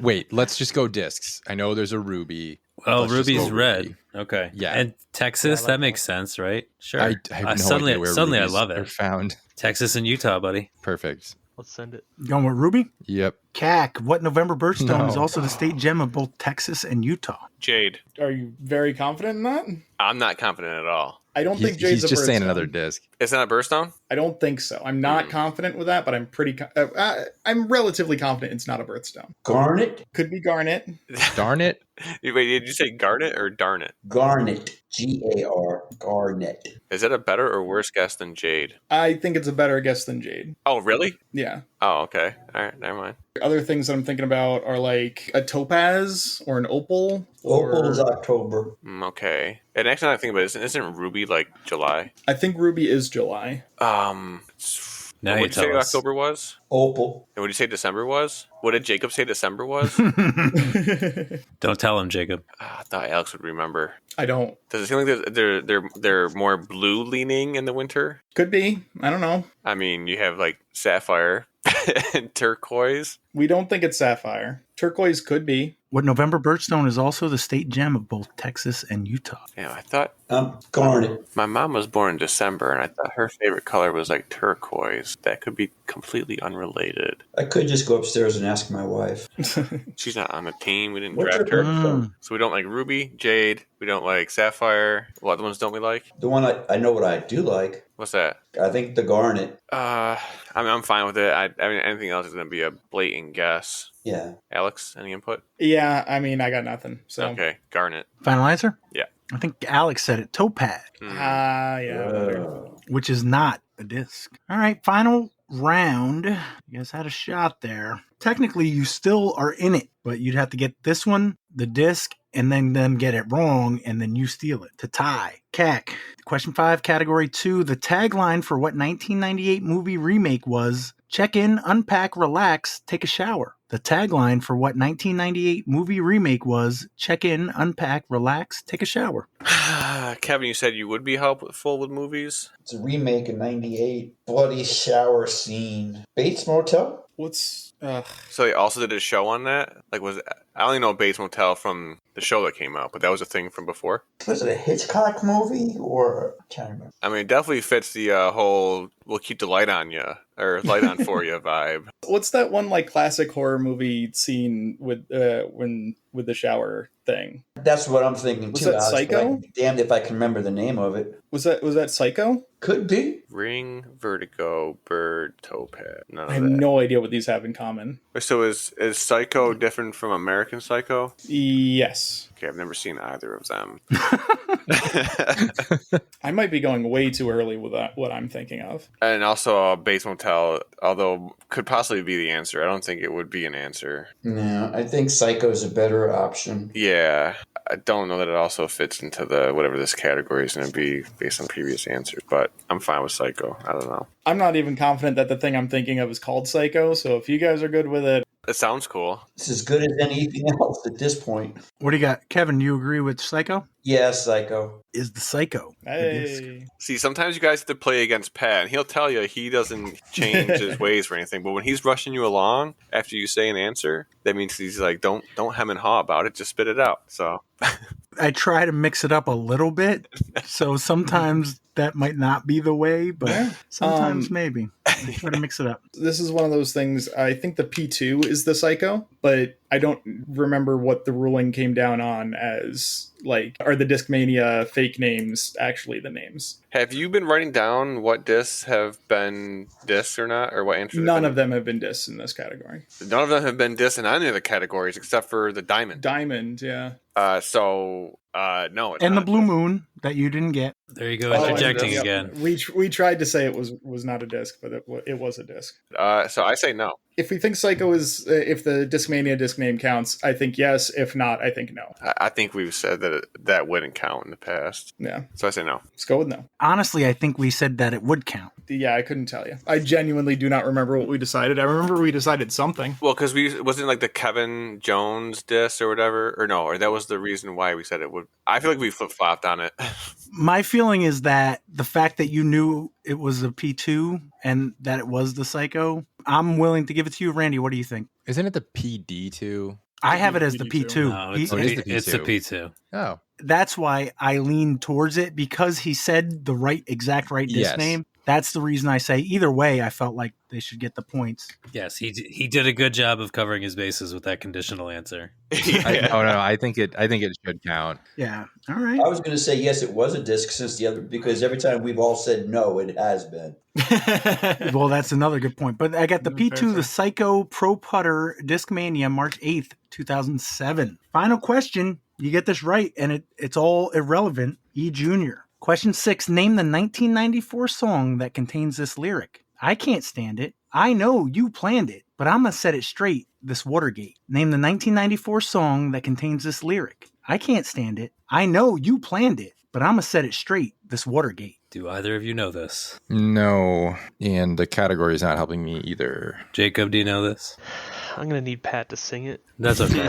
Wait, let's just go discs. I know there's a ruby. Well, Let's just Ruby's go red. Ruby. Okay. Yeah. And Texas, Yeah, I like that makes sense, right? Sure. I have no suddenly, idea where suddenly I rubies love are it. found. Texas and Utah, buddy. Perfect. Let's send it. Going with Ruby? Yep. CAC, what November birthstone is No. also the state gem of both Texas and Utah? Jade. Are you very confident in that? I'm not confident at all. I don't think Jade's He's a just saying birthstone. another disc. It's not a birthstone? I don't think so. I'm not confident with that, but I'm pretty. I'm relatively confident it's not a birthstone. Garnet? Could be garnet. Darn it. Wait, did you say garnet or darn it? Garnet. G-A-R. Garnet. Is that a better or worse guess than Jade? I think it's a better guess than Jade. Oh, really? Yeah. Oh, okay. All right, never mind. Other things that I'm thinking about are like a topaz or an opal. Opal is Or October. Okay. And actually, I think about it, isn't Ruby like July? I think ruby is July. Now what you did you say tell us. October was? Opal. And what did you say December was? What did Jacob say December was? Don't tell him, Jacob. I thought Alex would remember. I don't. Does it seem like they're more blue leaning in the winter? Could be. I don't know. I mean, you have like sapphire and turquoise. We don't think it's sapphire. Turquoise could be. What November birthstone is also the state gem of both Texas and Utah? Yeah, I thought Garnet. my mom was born in December, and I thought her favorite color was like turquoise. That could be completely unrelated. I could just go upstairs and ask my wife. She's not on the team. We didn't What's draft her her. birthstone? So we don't like ruby, jade. We don't like sapphire. What other ones don't we like? The one I know what I do like. What's that? I think the garnet. I mean, I'm fine with it. I mean, anything else is going to be a blatant guess. Yeah. Alex, any input? Yeah, I mean, I got nothing. So. Okay, garnet. Finalizer? Yeah. I think Alex said it. Topaz, Yeah. which is not a disc. All right, final round. You guys had a shot there. Technically, you still are in it, but you'd have to get this one, the disc, and then them get it wrong, and then you steal it to tie. CAC. Question 5, Category 2. The tagline for what 1998 movie remake was, check in, unpack, relax, take a shower. The tagline for what 1998 movie remake was, check in, unpack, relax, take a shower. Kevin, you said you would be helpful with movies? It's a remake in 98. Bloody shower scene. Bates Motel? What's So they also did a show on that? Like, I only know Bates Motel from the show that came out, but that was a thing from before? Was it a Hitchcock movie or I can't remember. I mean, it definitely fits the whole we'll keep the light on you, or light on for you vibe. What's that one like classic horror movie scene with with the shower thing? That's what I'm thinking Was too. that Alex, but Psycho? I'd be damned if I can remember the name of it. Was that Psycho? Could be. Ring, Vertigo, Bird, Topaz. None of I have that. no idea what these have in common. So is Psycho different from American Psycho? Yes. Okay, I've never seen either of them. I might be going way too early with that, what I'm thinking of. And also Bates Motel, although could possibly be the answer. I don't think it would be an answer. No, I think Psycho is a better option. Yeah, I don't know that it also fits into the whatever this category is going to be based on previous answer, but I'm fine with Psycho. I don't know. I'm not even confident that the thing I'm thinking of is called Psycho, so if you guys are good with it. It sounds cool. It's as good as anything else at this point. What do you got? Kevin, you agree with Psycho? Yeah, Psycho. Is the Psycho. Hey. See, sometimes you guys have to play against Pat, and he'll tell you he doesn't change his ways or anything. But when he's rushing you along after you say an answer, that means he's like, don't hem and haw about it. Just spit it out. So I try to mix it up a little bit, so sometimes that might not be the way, but sometimes maybe. I try to mix it up. This is one of those things, I think the P2 is the Psycho, but I don't remember what the ruling came down on as, like, are the Discmania fake names actually the names? have you been writing down what discs have been discs or not, or what answers? None of them have been discs in this category. None of them have been discs in any of the categories except for the diamond. Diamond, yeah. No. It's And the not. Blue Moon that you didn't get. There you go, interjecting again. We tried to say it was not a disc, but it was a disc. So I say no. If we think Psycho is, if the Discmania disc name counts, I think yes. If not, I think no. I think we've said that wouldn't count in the past. Yeah. So I say no. Let's go with no. Honestly, I think we said that it would count. Yeah, I couldn't tell you. I genuinely do not remember what we decided. I remember we decided something. Well, because wasn't like the Kevin Jones disc or whatever, or that was the reason why we said it would. I feel like we flip flopped on it. My feeling is that the fact that you knew it was a P2 and that it was the Psycho, I'm willing to give it to you, Randy. What do you think? Isn't it the PD2? I have it as the P2. No, it's the P2. Oh. That's why I lean towards it, because he said the exact right disc name. That's the reason I say either way, I felt like they should get the points. Yes, he did a good job of covering his bases with that conditional answer. I think it should count. Yeah. All right. I was going to say yes, it was a disc because every time we've all said no, it has been. Well, that's another good point. But I got the P2, the Psycho Pro Putter Discmania, March 8th, 2007. Final question. You get this right, and it's all irrelevant. E Junior. Question 6. Name the 1994 song that contains this lyric. I can't stand it. I know you planned it, but I'm going to set it straight, this Watergate. Name the 1994 song that contains this lyric. I can't stand it. I know you planned it, but I'm going to set it straight, this Watergate. Do either of you know this? No, and the category is not helping me either. Jacob, do you know this? I'm going to need Pat to sing it. That's okay.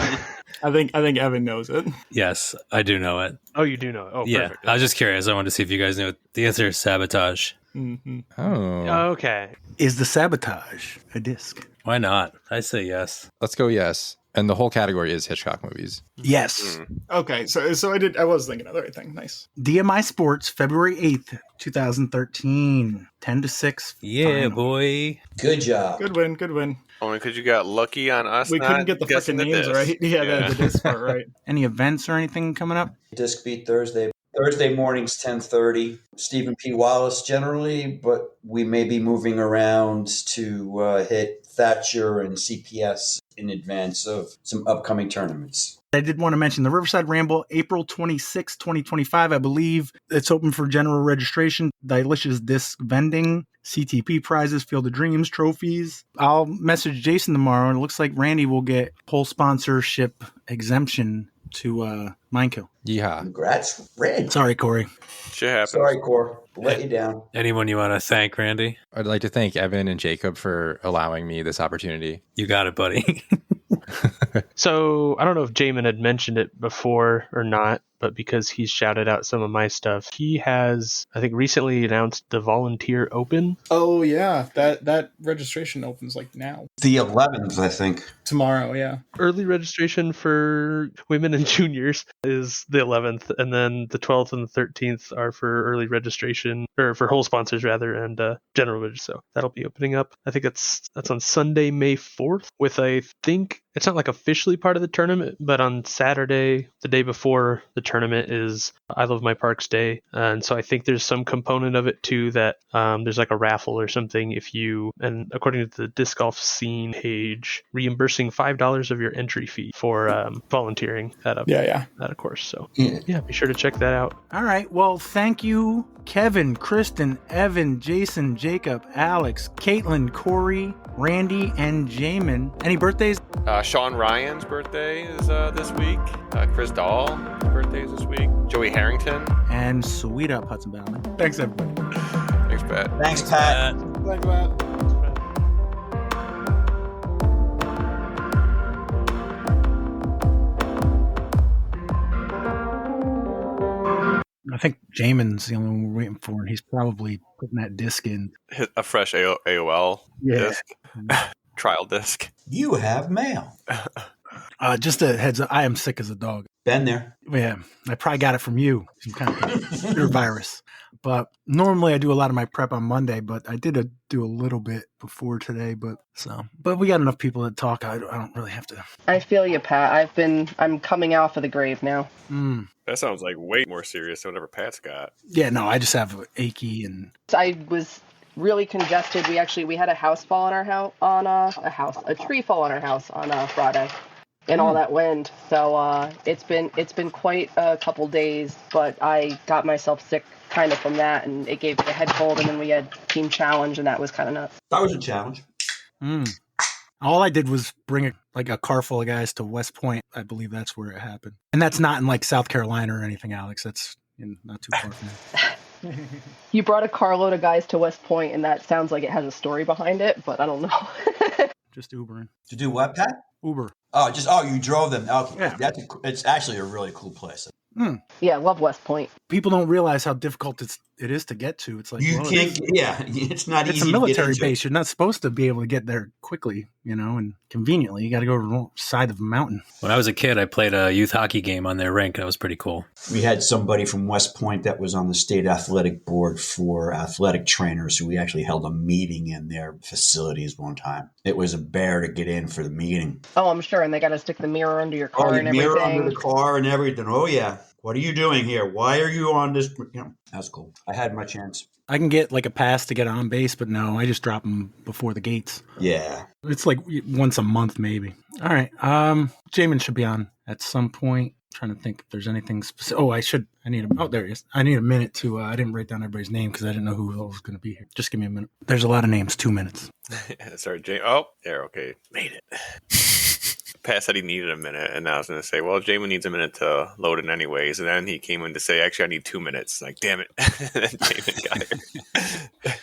I think Evan knows it. Yes, I do know it. Oh, you do know it. Oh, yeah. perfect. I was just curious. I wanted to see if you guys knew it. The answer is Sabotage. Mm-hmm. Oh. Okay. Is the Sabotage a disc? Why not? I say yes. Let's go yes. And the whole category is Hitchcock movies. Yes. Okay, so I was thinking of the right thing. Nice. DMI Sports, February 8th, 2013. 10-6. Yeah, final. boy. Good job. Good win. Only because you got lucky on us. We couldn't get the fucking names right. Yeah, the disc part right. Any events or anything coming up? Disc beat Thursday. Thursday mornings, 10:30. Stephen P. Wallace generally, but we may be moving around to hit Thatcher and CPS in advance of some upcoming tournaments. I did want to mention the Riverside Ramble, April 26, 2025. I believe it's open for general registration. Delicious disc vending, CTP prizes, Field of Dreams, trophies. I'll message Jason tomorrow, and it looks like Randy will get whole sponsorship exemption to Minekill. Yeehaw. Congrats, Red. Sorry, Corey. Shit happens. Sorry, Cor. Let you down. Anyone you want to thank, Randy? I'd like to thank Evan and Jacob for allowing me this opportunity. You got it, buddy. So I don't know if Jaimen had mentioned it before or not, but because he's shouted out some of my stuff, he has, I think, recently announced the Volunteer Open. Oh yeah, that registration opens like now. The 11th, I think. Tomorrow, yeah. Early registration for women and juniors is the 11th, and then the 12th and the 13th are for early registration, or for whole sponsors rather, and general registration. So that'll be opening up. I think that's on Sunday, May 4th, with I think it's not like officially part of the tournament, but on Saturday, the day before the tournament, is I Love My Parks Day. And so I think there's some component of it too that there's like a raffle or something if you, and according to the disc golf scene page, reimbursing $5 of your entry fee for volunteering at a course. So yeah, be sure to check that out. All right. Well, thank you, Kevin, Kristen, Evan, Jason, Jacob, Alex, Kaitlyn, Corey, Randy, and Jaimen. Any birthdays? Sean Ryan's birthday is this week. Chris Dahl birthday is this week. Joey Harrington. And sweet up, Hudson Ballman. Thanks, everybody. Thanks, Pat. Thanks, Pat. Thanks, Matt. I think Jaimen's the only one we're waiting for, and he's probably putting that disc in. A fresh AOL disc. Trial disc. You have mail. Just a heads up, I am sick as a dog. Been there. Yeah, I probably got it from you. Some kind of your virus. But normally I do a lot of my prep on Monday, but I did do a little bit before today. But we got enough people that talk. I don't really have to. I feel you, Pat. I'm coming out of the grave now. That sounds like way more serious than whatever Pat's got. Yeah, no, I just have achy and. I was really congested. We had a house fall on our house, a tree fall on our house on Friday. And all that wind. So it's been quite a couple days, but I got myself sick kind of from that, and it gave me a head cold, and then we had team challenge, and that was kind of nuts. That was a challenge. All I did was bring a car full of guys to West Point. I believe that's where it happened. And that's not in like South Carolina or anything, Alex. That's not too far from there. You brought a carload of guys to West Point, and that sounds like it has a story behind it, but I don't know. Just Ubering. To do what, Pat? Uber. You drove them. Okay, Yeah. It's actually a really cool place. Yeah, love West Point. People don't realize how difficult it is to get to. It's like it's not easy. It's a military base. You're not supposed to be able to get there quickly, and conveniently. You got to go to the side of a mountain. When I was a kid, I played a youth hockey game on their rink. That was pretty cool. We had somebody from West Point that was on the state athletic board for athletic trainers who we actually held a meeting in their facilities one time. It was a bear to get in for the meeting. Oh, I'm sure. And they got to stick the mirror under your car and everything. Mirror under the car and everything. Oh, yeah. What are you doing here? Why are you on this? That's cool. I had my chance. I can get like a pass to get on base, but no, I just drop them before the gates. Yeah. It's like once a month, maybe. All right. Jaimen should be on at some point. I'm trying to think if there's anything specific. There he is. I need a minute to, I didn't write down everybody's name because I didn't know who was going to be here. Just give me a minute. There's a lot of names, 2 minutes. Sorry, Jaimen. Oh, there, okay. Made it. Pat said he needed a minute, and I was going to say, well, Jaimen needs a minute to load it anyways. And then he came in to say, actually, I need 2 minutes. Like, damn it. And then Jaimen got here.